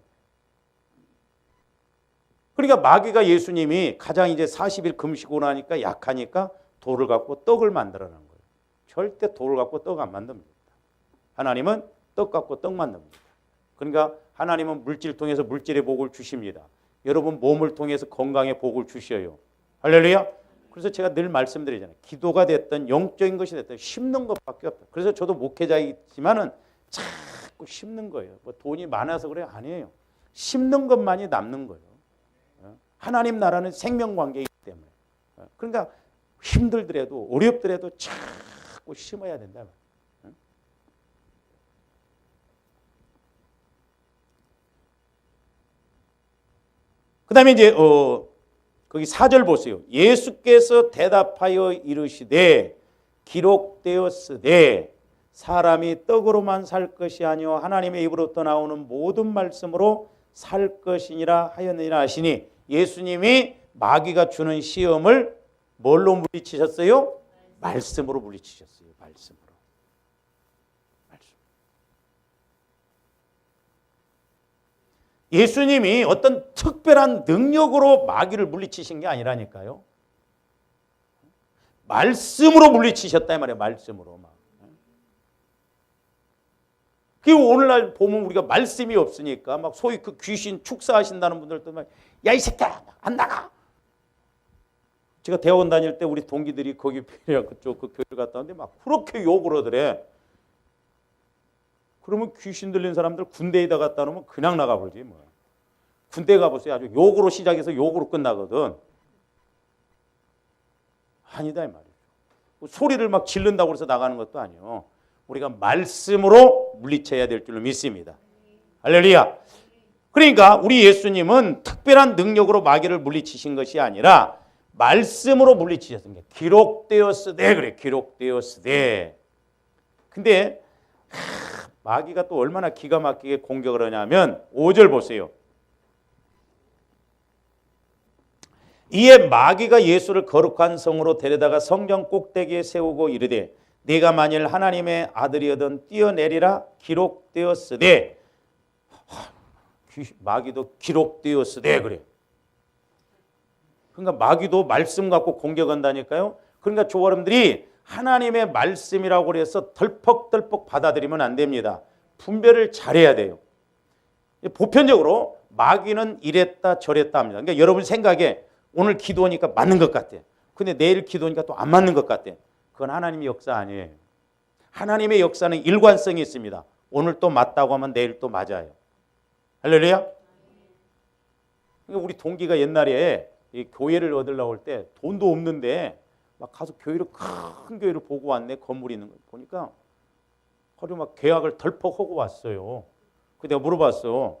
그러니까 마귀가 예수님이 가장 이제 40일 금식하고 나니까 약하니까 돌을 갖고 떡을 만들어낸 거예요. 절대 돌을 갖고 떡 안 만듭니다. 하나님은 떡 갖고 떡 만듭니다. 그러니까 하나님은 물질 통해서 물질의 복을 주십니다. 여러분 몸을 통해서 건강의 복을 주셔요. 할렐루야. 그래서 제가 늘 말씀드리잖아요. 기도가 됐든 영적인 것이 됐든 심는 것밖에 없다. 그래서 저도 목회자이지만은 자꾸 심는 거예요. 돈이 많아서 그래? 아니에요. 심는 것만이 남는 거예요. 하나님 나라는 생명관계이기 때문에. 그러니까 힘들더라도 어렵더라도 자꾸 심어야 된다. 그 다음에 이제 거기 4절 보세요. 예수께서 대답하여 이르시되 기록되었으되 사람이 떡으로만 살 것이 아니요 하나님의 입으로부터 나오는 모든 말씀으로 살 것이니라 하였느니라 하시니, 예수님이 마귀가 주는 시험을 뭘로 물리치셨어요? 말씀으로 물리치셨어요. 말씀으로. 예수님이 어떤 특별한 능력으로 마귀를 물리치신 게 아니라니까요. 말씀으로 물리치셨다 이 말이에요. 말씀으로. 그 오늘날 보면 우리가 말씀이 없으니까 막 소위 그 귀신 축사하신다는 분들도 막 야 이 새끼야 안 나가. 제가 대학원 다닐 때 우리 동기들이 거기 그쪽 그 교회를 갔다 왔는데 막 그렇게 욕을 하더래. 그러면 귀신 들린 사람들 군대에다 갔다 놓으면 그냥 나가버리지 뭐. 군대 가보세요. 아주 욕으로 시작해서 욕으로 끝나거든. 아니다 이 말이죠. 소리를 막 지른다고 해서 나가는 것도 아니에요. 우리가 말씀으로 물리쳐야 될 줄로 믿습니다. 할렐루야. 그러니까 우리 예수님은 특별한 능력으로 마귀를 물리치신 것이 아니라 말씀으로 물리치셨습니다. 기록되었으되 그래. 기록되었으되. 근데 마귀가 또 얼마나 기가 막히게 공격을 하냐면 5절 보세요. 이에 마귀가 예수를 거룩한 성으로 데려다가 성전 꼭대기에 세우고 이르되 네가 만일 하나님의 아들이어든 뛰어내리라 기록되었으되. 마귀도 기록되었으되 그래. 그러니까 마귀도 말씀 갖고 공격한다니까요. 그러니까 조아름들이 하나님의 말씀이라고 그래서 덜컥덜컥 받아들이면 안 됩니다. 분별을 잘해야 돼요. 보편적으로 마귀는 이랬다 저랬다 합니다. 그러니까 여러분 생각에 오늘 기도하니까 맞는 것 같아. 근데 내일 기도하니까 또 안 맞는 것 같아. 그건 하나님의 역사 아니에요. 하나님의 역사는 일관성이 있습니다. 오늘 또 맞다고 하면 내일 또 맞아요. 할렐루야. 우리 동기가 옛날에 이 교회를 얻으려고 할 때 돈도 없는데 막 가서 교회를 큰 교회를 보고 왔네. 건물이 있는 거 보니까 하루 막 계약을 덜컥 하고 왔어요. 그 내가 물어봤어.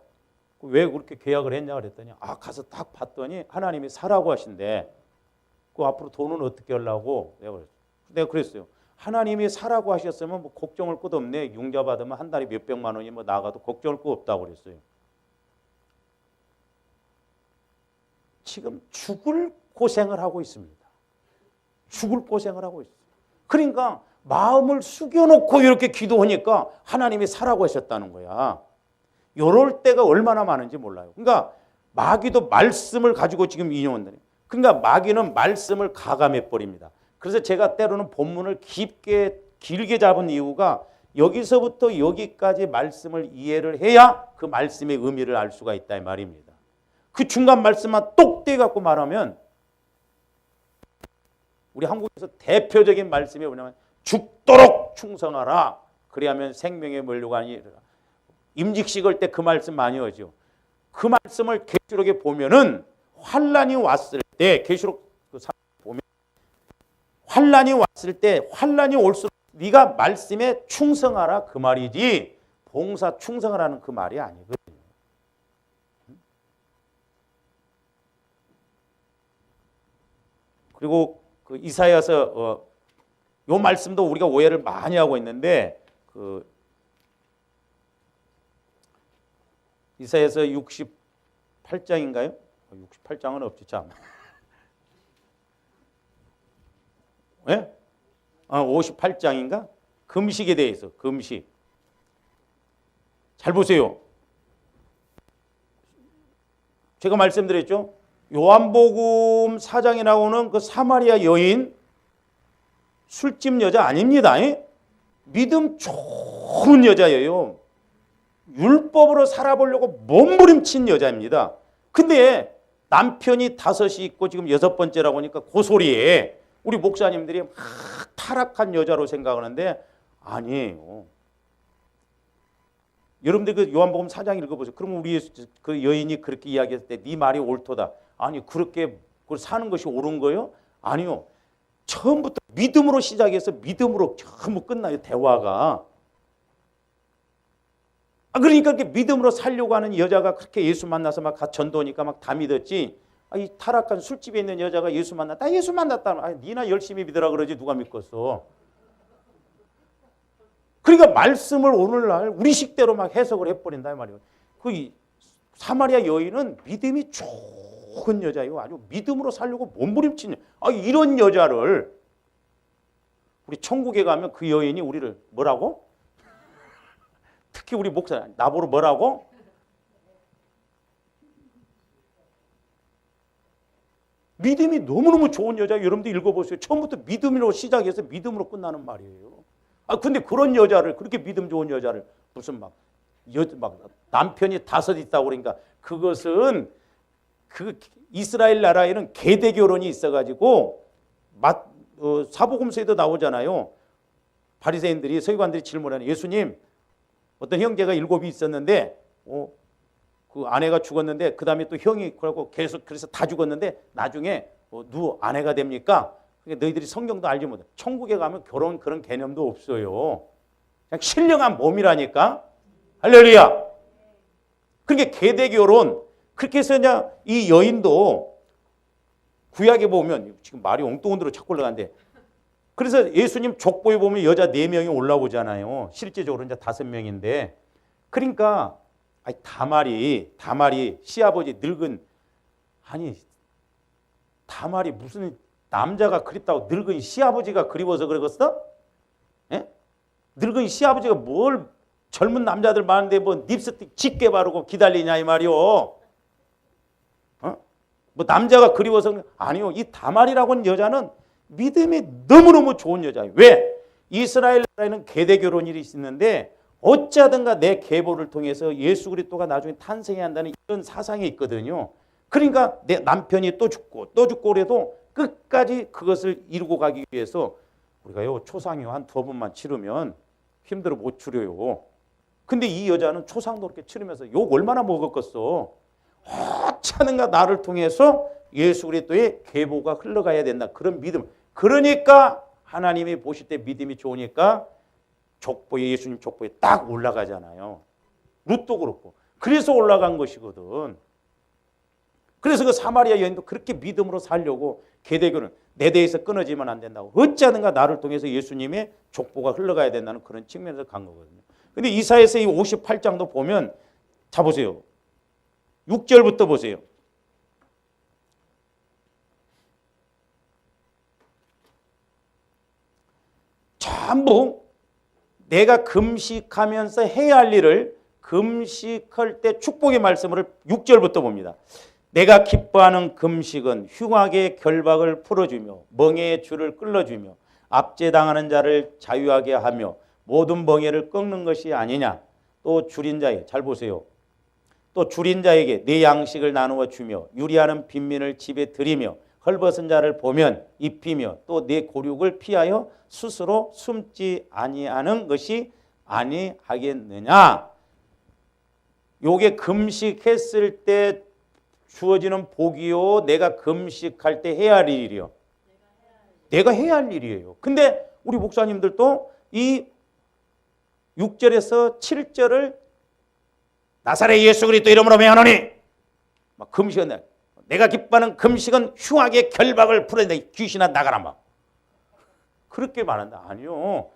왜 그렇게 계약을 했냐 그랬더니 가서 딱 봤더니 하나님이 사라고 하신대. 그 앞으로 돈은 어떻게 하려고 내가 그랬어요. 하나님이 사라고 하셨으면 뭐 걱정할 것도 없네. 융자 받으면 한 달에 몇 백만 원이 뭐 나가도 걱정할 거 없다고 그랬어요. 지금 죽을 고생을 하고 있습니다. 죽을 고생을 하고 있어요. 그러니까 마음을 숙여놓고 이렇게 기도하니까 하나님이 사라고 하셨다는 거야. 이럴 때가 얼마나 많은지 몰라요. 그러니까 마귀도 말씀을 가지고 지금 인용한다니. 그러니까 마귀는 말씀을 가감해 버립니다. 그래서 제가 때로는 본문을 길게 잡은 이유가 여기서부터 여기까지 말씀을 이해를 해야 그 말씀의 의미를 알 수가 있다 이 말입니다. 그 중간 말씀만 똑 떼갖고 말하면 우리 한국에서 대표적인 말씀이 뭐냐면 죽도록 충성하라. 그래야면 생명의 면류관이 이르라. 임직식 할 때 그 말씀 많이 하죠. 그 말씀을 계시록에 보면은 환란이 왔을 때 계시록 보면 환란이 왔을 때 환란이 올수록 네가 말씀에 충성하라 그 말이지 봉사 충성하라는 그 말이 아니거든요. 그리고 그 이사야서 요 말씀도 우리가 오해를 많이 하고 있는데 그 이사야서 68장인가요? 68장은 없지 참. 예? 58장인가? 금식에 대해서 금식. 잘 보세요. 제가 말씀드렸죠. 요한복음 4장에 나오는 그 사마리아 여인 술집 여자 아닙니다. 믿음 좋은 여자예요. 율법으로 살아보려고 몸부림친 여자입니다. 근데 남편이 5이 있고 지금 6번째라고 하니까 그 소리에 우리 목사님들이 막 타락한 여자로 생각하는데 아니에요. 여러분들 그 요한복음 4장 읽어보세요. 그럼 우리 그 여인이 그렇게 이야기했을 때 네 말이 옳도다. 아니 그렇게 사는 것이 옳은 거예요? 아니요. 처음부터 믿음으로 시작해서 믿음으로 전부 끝나요. 대화가. 그러니까 이렇게 믿음으로 살려고 하는 여자가 그렇게 예수 만나서 막 전도하니까 막 다 믿었지. 이 타락한 술집에 있는 여자가 예수 만났다. 나 예수 만났다. 니나 열심히 믿으라 그러지 누가 믿겠어. 그러니까 말씀을 오늘날 우리식대로 막 해석을 해버린다 이 말이에요. 그 사마리아 여인은 믿음이 좋은 여자예요. 아주 믿음으로 살려고 몸부림치는 이런 여자를 우리 천국에 가면 그 여인이 우리를 뭐라고? 특히 우리 목사 나보러 뭐라고? 믿음이 너무너무 좋은 여자. 여러분들 읽어보세요. 처음부터 믿음으로 시작해서 믿음으로 끝나는 말이에요. 근데 그런 여자를 그렇게 믿음 좋은 여자를 무슨 막 남편이 5 있다고 그러니까 그것은 그 이스라엘 나라에는 계대 결혼이 있어가지고 사복음서에도 나오잖아요. 바리새인들이 서기관들이 질문하는 예수님 어떤 형제가 7이 있었는데 그 아내가 죽었는데 그 다음에 또 형이 그러고 계속 그래서 다 죽었는데 나중에 누구 아내가 됩니까? 그러니까 너희들이 성경도 알지 못해. 천국에 가면 결혼 그런 개념도 없어요. 그냥 신령한 몸이라니까. 할렐루야. 그러니까 계대 결혼 그렇게 해서 이제 이 여인도 구약에 보면 지금 말이 엉뚱한데로 자꾸 올라가는데 그래서 예수님 족보에 보면 여자 4명이 올라오잖아요. 실제적으로 이제 5명인데 그러니까 다말이 시아버지 늙은 아니 다말이 무슨 남자가 그립다고 늙은 시아버지가 그리워서 그러겠어? 예? 늙은 시아버지가 뭘 젊은 남자들 많은데 뭐 립스틱 짙게 바르고 기다리냐 이 말이요. 뭐 남자가 그리워서 아니요. 이 다말이라고 하는 여자는 믿음이 너무너무 좋은 여자예요. 왜? 이스라엘 나라에는 계대 결혼일이 있는데 어찌하든가 내 계보를 통해서 예수 그리스도가 나중에 탄생해야 한다는 이런 사상이 있거든요. 그러니까 내 남편이 또 죽고 그래도 끝까지 그것을 이루고 가기 위해서 우리가요 초상휴 한 2번만 치르면 힘들어 못 치료요. 근데 이 여자는 초상도 그렇게 치르면서 욕 얼마나 먹었겠어. 어찌하는가 나를 통해서 예수 그리스도의 계보가 흘러가야 된다. 그런 믿음. 그러니까 하나님이 보실 때 믿음이 좋으니까 족보에 예수님 족보에 딱 올라가잖아요. 룻도 그렇고. 그래서 올라간 것이거든. 그래서 그 사마리아 여인도 그렇게 믿음으로 살려고 계대교는 내 대에서 끊어지면 안 된다고. 어찌하든가 나를 통해서 예수님의 족보가 흘러가야 된다는 그런 측면에서 간 거거든요. 근데 이사야서 이 58장도 보면 자 보세요. 6절부터 보세요. 전부 내가 금식하면서 해야 할 일을 금식할 때 축복의 말씀을 6절부터 봅니다. 내가 기뻐하는 금식은 흉악의 결박을 풀어주며 멍에의 줄을 끌어주며 압제당하는 자를 자유하게 하며 모든 멍에를 꺾는 것이 아니냐. 또 줄인 자에게 잘 보세요. 또 줄인 자에게 내 양식을 나누어 주며 유리하는 빈민을 집에 들이며 헐벗은 자를 보면 입히며 또 내 고륙을 피하여 스스로 숨지 아니하는 것이 아니하겠느냐. 요게 금식했을 때 주어지는 복이요. 내가 금식할 때 해야 할 일이요. 내가 해야 할 일이에요. 근데 우리 목사님들도 이 6절에서 7절을 나사렛 예수 그리스도 이름으로 명하노니 막 금식은 내가 기뻐하는 금식은 흉악의 결박을 풀어낸다. 귀신아 나가라 막. 그렇게 말한다. 아니요.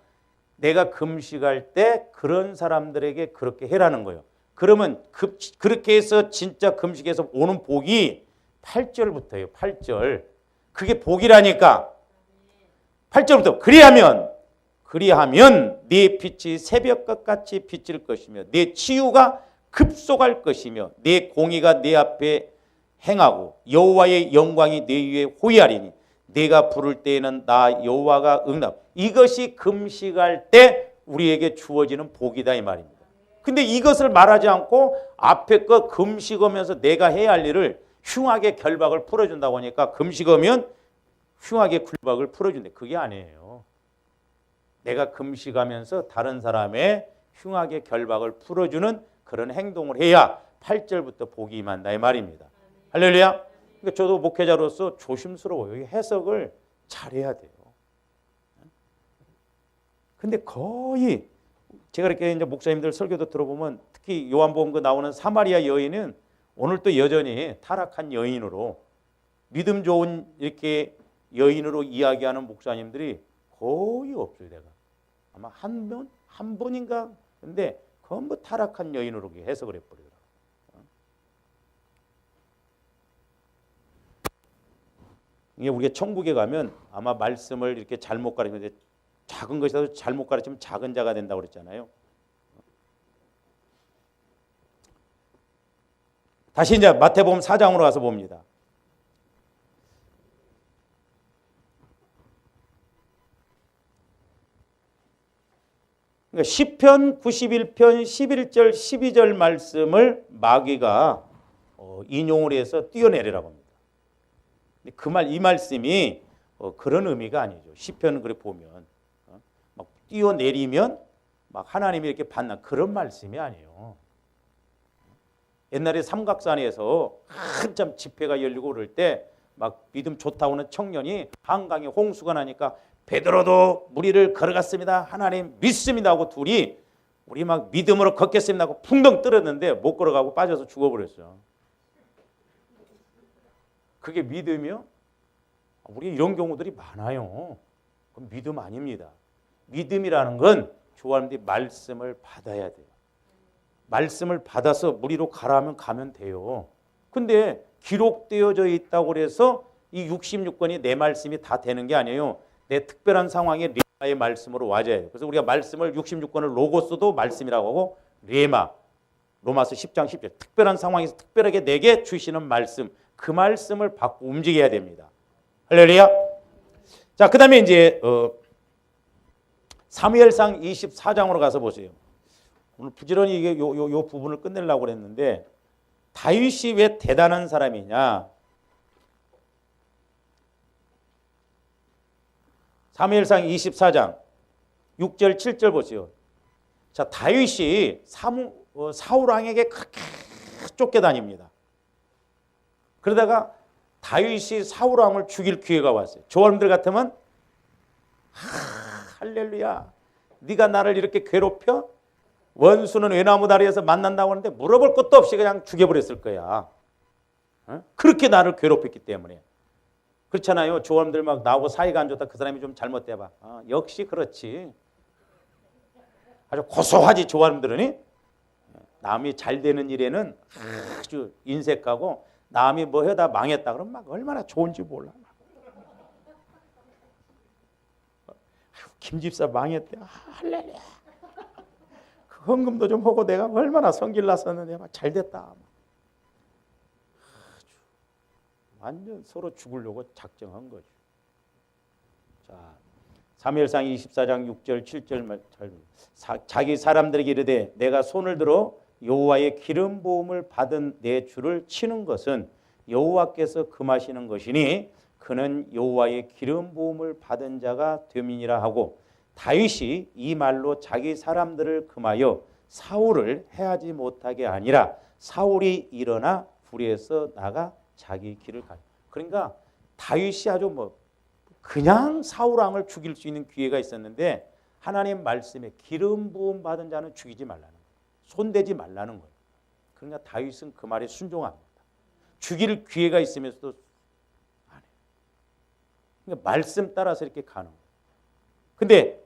내가 금식할 때 그런 사람들에게 그렇게 해라는 거예요. 그러면 그렇게 해서 진짜 금식에서 오는 복이 8절부터예요. 8절. 그게 복이라니까. 8절부터 그리하면 네 빛이 새벽과 같이 비칠 것이며 네 치유가 급속할 것이며 네 공의가 네 앞에 행하고 여호와의 영광이 네 위에 호위하리니 내가 부를 때에는 나 여호와가 응답. 이것이 금식할 때 우리에게 주어지는 복이다 이 말입니다. 근데 이것을 말하지 않고 앞에 거 금식하면서 내가 해야 할 일을 흉악의 결박을 풀어준다고 하니까 금식하면 흉악의 결박을 풀어준대. 그게 아니에요. 내가 금식하면서 다른 사람의 흉악의 결박을 풀어주는 그런 행동을 해야 8절부터 복이 임한다 이 말입니다. 할렐루야. 그러니까 저도 목회자로서 조심스러워요. 해석을 잘해야 돼요. 근데 거의 제가 이렇게 이제 목사님들 설교도 들어보면 특히 요한복음 나오는 사마리아 여인은 오늘 또 여전히 타락한 여인으로 믿음 좋은 이렇게 여인으로 이야기하는 목사님들이 거의 없어요. 내가 아마 한 번인가. 근데 전부 타락한 여인으로 해석을 해버리더라고요. 이게 우리가 천국에 가면 아마 말씀을 이렇게 잘못 가르치는데 작은 것이라도 잘못 가르치면 작은 자가 된다고 그랬잖아요. 다시 이제 마태복음 4장으로 가서 봅니다. 그러니까 시편 91편 11절 12절 말씀을 마귀가 인용을 해서 띄어내리라고 합니다. 이 말씀이 그런 의미가 아니죠. 시편은 그래 보면 막 띄어내리면 막 하나님이 이렇게 받는 그런 말씀이 아니에요. 옛날에 삼각산에서 한참 집회가 열리고 그럴 때 막 믿음 좋다고 하는 청년이 한강에 홍수가 나니까 베드로도 무리를 걸어갔습니다. 하나님 믿습니다 하고 둘이 우리 막 믿음으로 걷겠습니다 하고 풍덩 떨었는데 못 걸어가고 빠져서 죽어버렸어. 그게 믿음이요? 우리 이런 경우들이 많아요. 그건 믿음 아닙니다. 믿음이라는 건 조화님들이 말씀을 받아야 돼요. 말씀을 받아서 무리로 가라면 가면 돼요. 근데 기록되어져 있다고 그래서 이 66권이 내 말씀이 다 되는 게 아니에요. 내 특별한 상황에 레마의 말씀으로 와줘야 돼요. 그래서 우리가 말씀을 66권을 로고스도 말씀이라고 하고 레마, 로마서 10장 10절 특별한 상황에서 특별하게 내게 주시는 말씀, 그 말씀을 받고 움직여야 됩니다. 할렐루야. 자, 그 다음에 이제 사무엘상 24장으로 가서 보세요. 오늘 부지런히 이게 요 부분을 끝내려고 그랬는데 다윗이 왜 대단한 사람이냐? 사무엘상 24장 6절 7절 보세요. 자, 다윗이 사울 왕에게 그렇게 쫓겨다닙니다. 그러다가 다윗이 사울 왕을 죽일 기회가 왔어요. 조원들 같으면 할렐루야, 네가 나를 이렇게 괴롭혀? 원수는 외나무 다리에서 만난다고 하는데 물어볼 것도 없이 그냥 죽여버렸을 거야. 그렇게 나를 괴롭혔기 때문에. 그렇잖아요. 조원들 막 나하고 사이가 안 좋다. 그 사람이 좀 잘못돼봐. 역시 그렇지. 아주 고소하지 조원들은. 남이 잘 되는 일에는 아주 인색하고 남이 뭐 하다 망했다 그러면 막 얼마나 좋은지 몰라. 김 집사 망했대. 할렐루야. 그 헌금도 좀 하고 내가 얼마나 성길 났었는데 막 잘 됐다. 완전 서로 죽으려고 작정한 거죠. 자, 사무엘상 24장 6절 7절 자기 사람들에게 이르되 내가 손을 들어 여호와의 기름 부음을 받은 내 주를 치는 것은 여호와께서 금하시는 것이니 그는 여호와의 기름 부음을 받은 자가 됨이니라 하고 다윗이 이 말로 자기 사람들을 금하여 사울을 해하지 못하게 아니라 사울이 일어나 불에서 나가 자기 길을 가. 그러니까 다윗이 아주 그냥 사울 왕을 죽일 수 있는 기회가 있었는데 하나님 말씀에 기름 부음 받은 자는 죽이지 말라는 거예요. 손대지 말라는 거예요. 그러니까 다윗은 그 말에 순종합니다. 죽일 기회가 있으면서도 안 해요. 그러니까 말씀 따라서 이렇게 가는 거예요. 근데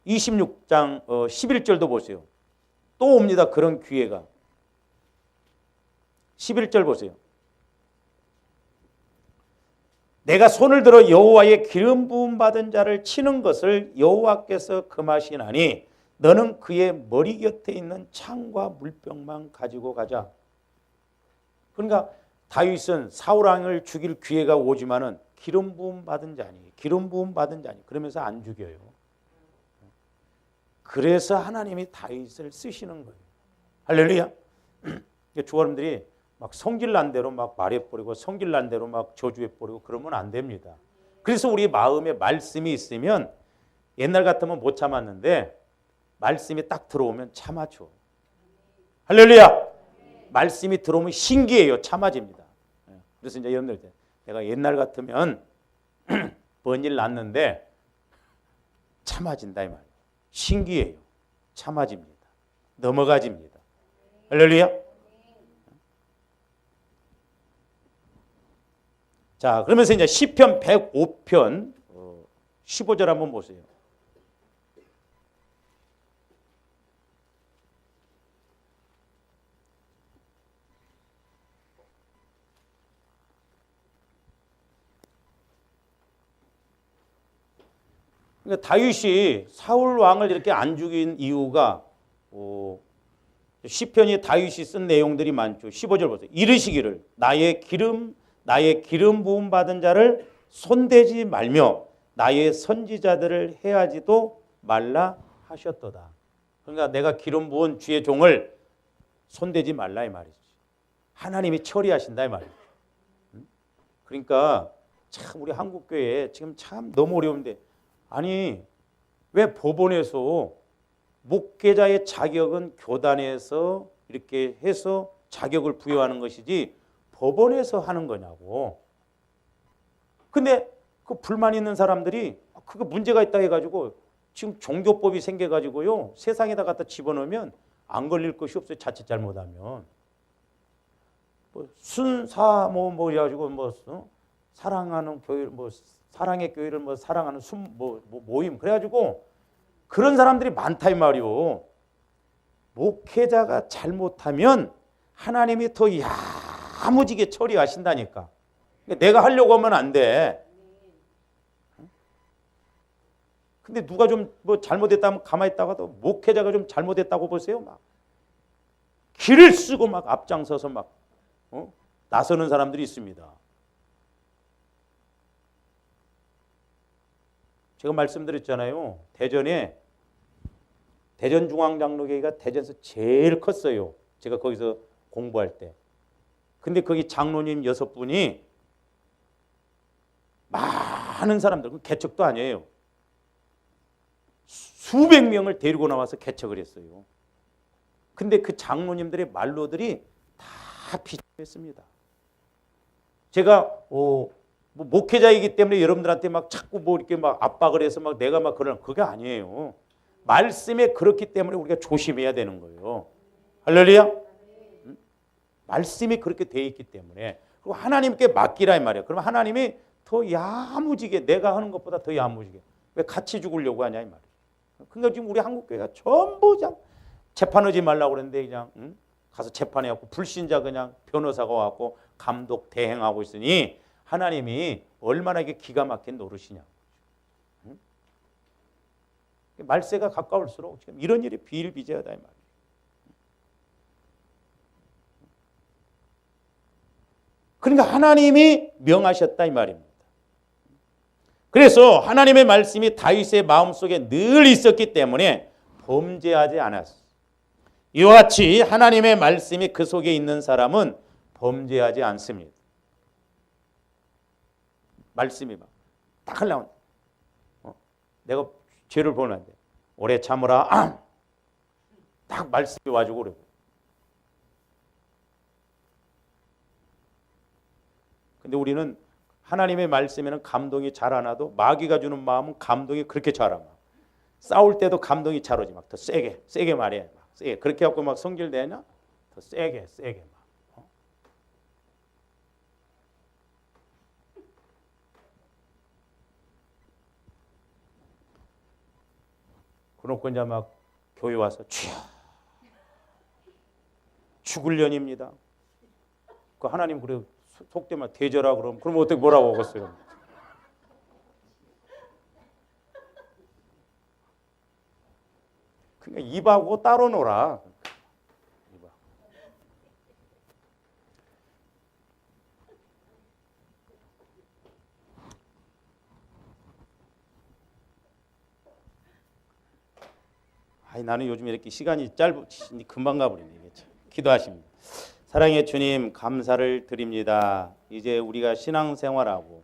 26장 11절도 보세요. 또 옵니다. 그런 기회가. 11절 보세요. 내가 손을 들어 여호와의 기름 부음 받은 자를 치는 것을 여호와께서 금하시나니 너는 그의 머리 곁에 있는 창과 물병만 가지고 가자. 그러니까 다윗은 사울 왕을 죽일 기회가 오지만은 기름 부음 받은 자니, 기름 부음 받은 자니 그러면서 안 죽여요. 그래서 하나님이 다윗을 쓰시는 거예요. 할렐루야. 주어님들이 막 성질난 대로 막 말해버리고 성질난 대로 막 저주해버리고 그러면 안 됩니다. 그래서 우리 마음에 말씀이 있으면 옛날 같으면 못 참았는데 말씀이 딱 들어오면 참아줘. 할렐루야. 말씀이 들어오면 신기해요. 참아집니다. 그래서 이제 여러분들 내가 옛날 같으면 번일 났는데 참아진다 이 말이에요. 신기해요. 참아집니다. 넘어가집니다. 할렐루야. 자, 그러면서 이제 시편 105편 15절 한번 보세요. 그러니까 다윗이 사울 왕을 이렇게 안 죽인 이유가 시편이 다윗이 쓴 내용들이 많죠. 15절 보세요. 이르시기를 나의 기름 부음 받은 자를 손대지 말며 나의 선지자들을 해하지도 말라 하셨도다. 그러니까 내가 기름 부은 주의 종을 손대지 말라 이 말이지. 하나님이 처리하신다 이 말이지. 그러니까 참 우리 한국교회에 지금 참 너무 어려운데 아니 왜 법원에서 목회자의 자격은 교단에서 이렇게 해서 자격을 부여하는 것이지 법원에서 하는 거냐고. 근데 그 불만 있는 사람들이 그거 문제가 있다 해가지고 지금 종교법이 생겨가지고요 세상에다 갖다 집어넣으면 안 걸릴 것이 없어요. 자칫 잘못하면 뭐 순사 뭐 해가지고 뭐 사랑하는 교회 뭐 사랑의 교회를 뭐 사랑하는 모임 그래가지고 그런 사람들이 많다 이 말이오. 목회자가 잘못하면 하나님이 더 야무지게 처리하신다니까. 내가 하려고 하면 안 돼. 근데 누가 좀 뭐 잘못했다면 가만히 있다가도 목회자가 좀 잘못했다고 보세요. 막 길을 쓰고 막 앞장서서 막 나서는 사람들이 있습니다. 제가 말씀드렸잖아요. 대전에 대전중앙장로교회가 대전에서 제일 컸어요. 제가 거기서 공부할 때. 근데 거기 장로님 6분이 많은 사람들, 개척도 아니에요. 수백 명을 데리고 나와서 개척을 했어요. 근데 그 장로님들의 말로들이 다 비슷했습니다. 제가 뭐 목회자이기 때문에 여러분들한테 막 자꾸 뭐 이렇게 막 압박을 해서 막 내가 막 그러는 그게 아니에요. 말씀에 그렇기 때문에 우리가 조심해야 되는 거예요. 할렐루야. 말씀이 그렇게 돼 있기 때문에 그리고 하나님께 맡기라 이 말이에요. 그러면 하나님이 더 야무지게 내가 하는 것보다 더 야무지게 왜 같이 죽으려고 하냐 이 말이에요. 그러니까 지금 우리 한국교회가 전부 그냥 재판하지 말라고 그랬는데 그냥 가서 재판해갖고 불신자 그냥 변호사가 와갖고 감독 대행하고 있으니 하나님이 얼마나 이게 기가 막힌 노릇이냐. 말세가 가까울수록 지금 이런 일이 비일비재하다 이 말이에요. 그러니까 하나님이 명하셨다 이 말입니다. 그래서 하나님의 말씀이 다윗의 마음속에 늘 있었기 때문에 범죄하지 않았어요. 이와 같이 하나님의 말씀이 그 속에 있는 사람은 범죄하지 않습니다. 말씀이 막 딱 하려면 내가 죄를 보면 안 돼. 오래 참으라. 딱 말씀이 와주고 그러고. 근데 우리는 하나님의 말씀에는 감동이 잘 안 와도 마귀가 주는 마음은 감동이 그렇게 잘 안 와. 싸울 때도 감동이 잘 오지. 막 더 세게 말해. 막 세게. 그렇게 하고 막 성질내냐? 더 세게 막. 그놓고 이제 막 교회 와서 주여 죽을년입니다. 그 하나님 그래 속되면 대저라 그럼 어떻게 뭐라고 하겠어요? 그러니까 입하고 따로 놀아. 나는 요즘 이렇게 시간이 짧으니 금방 가버리네. 기도하십니다. 사랑의 주님 감사를 드립니다. 이제 우리가 신앙생활하고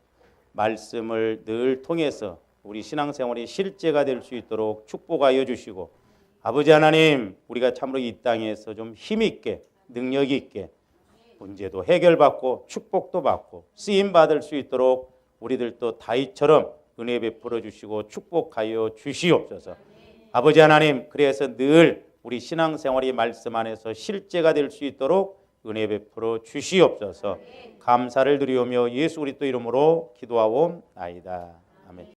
말씀을 늘 통해서 우리 신앙생활이 실제가 될 수 있도록 축복하여 주시고 아버지 하나님 우리가 참으로 이 땅에서 좀 힘있게 능력 있게 문제도 해결받고 축복도 받고 쓰임받을 수 있도록 우리들도 다윗처럼 은혜 베풀어 주시고 축복하여 주시옵소서. 아버지 하나님 그래서 늘 우리 신앙생활이 말씀 안에서 실제가 될 수 있도록 은혜 베풀어 주시옵소서. 감사를 드리오며 예수 그리스도 이름으로 기도하옵나이다.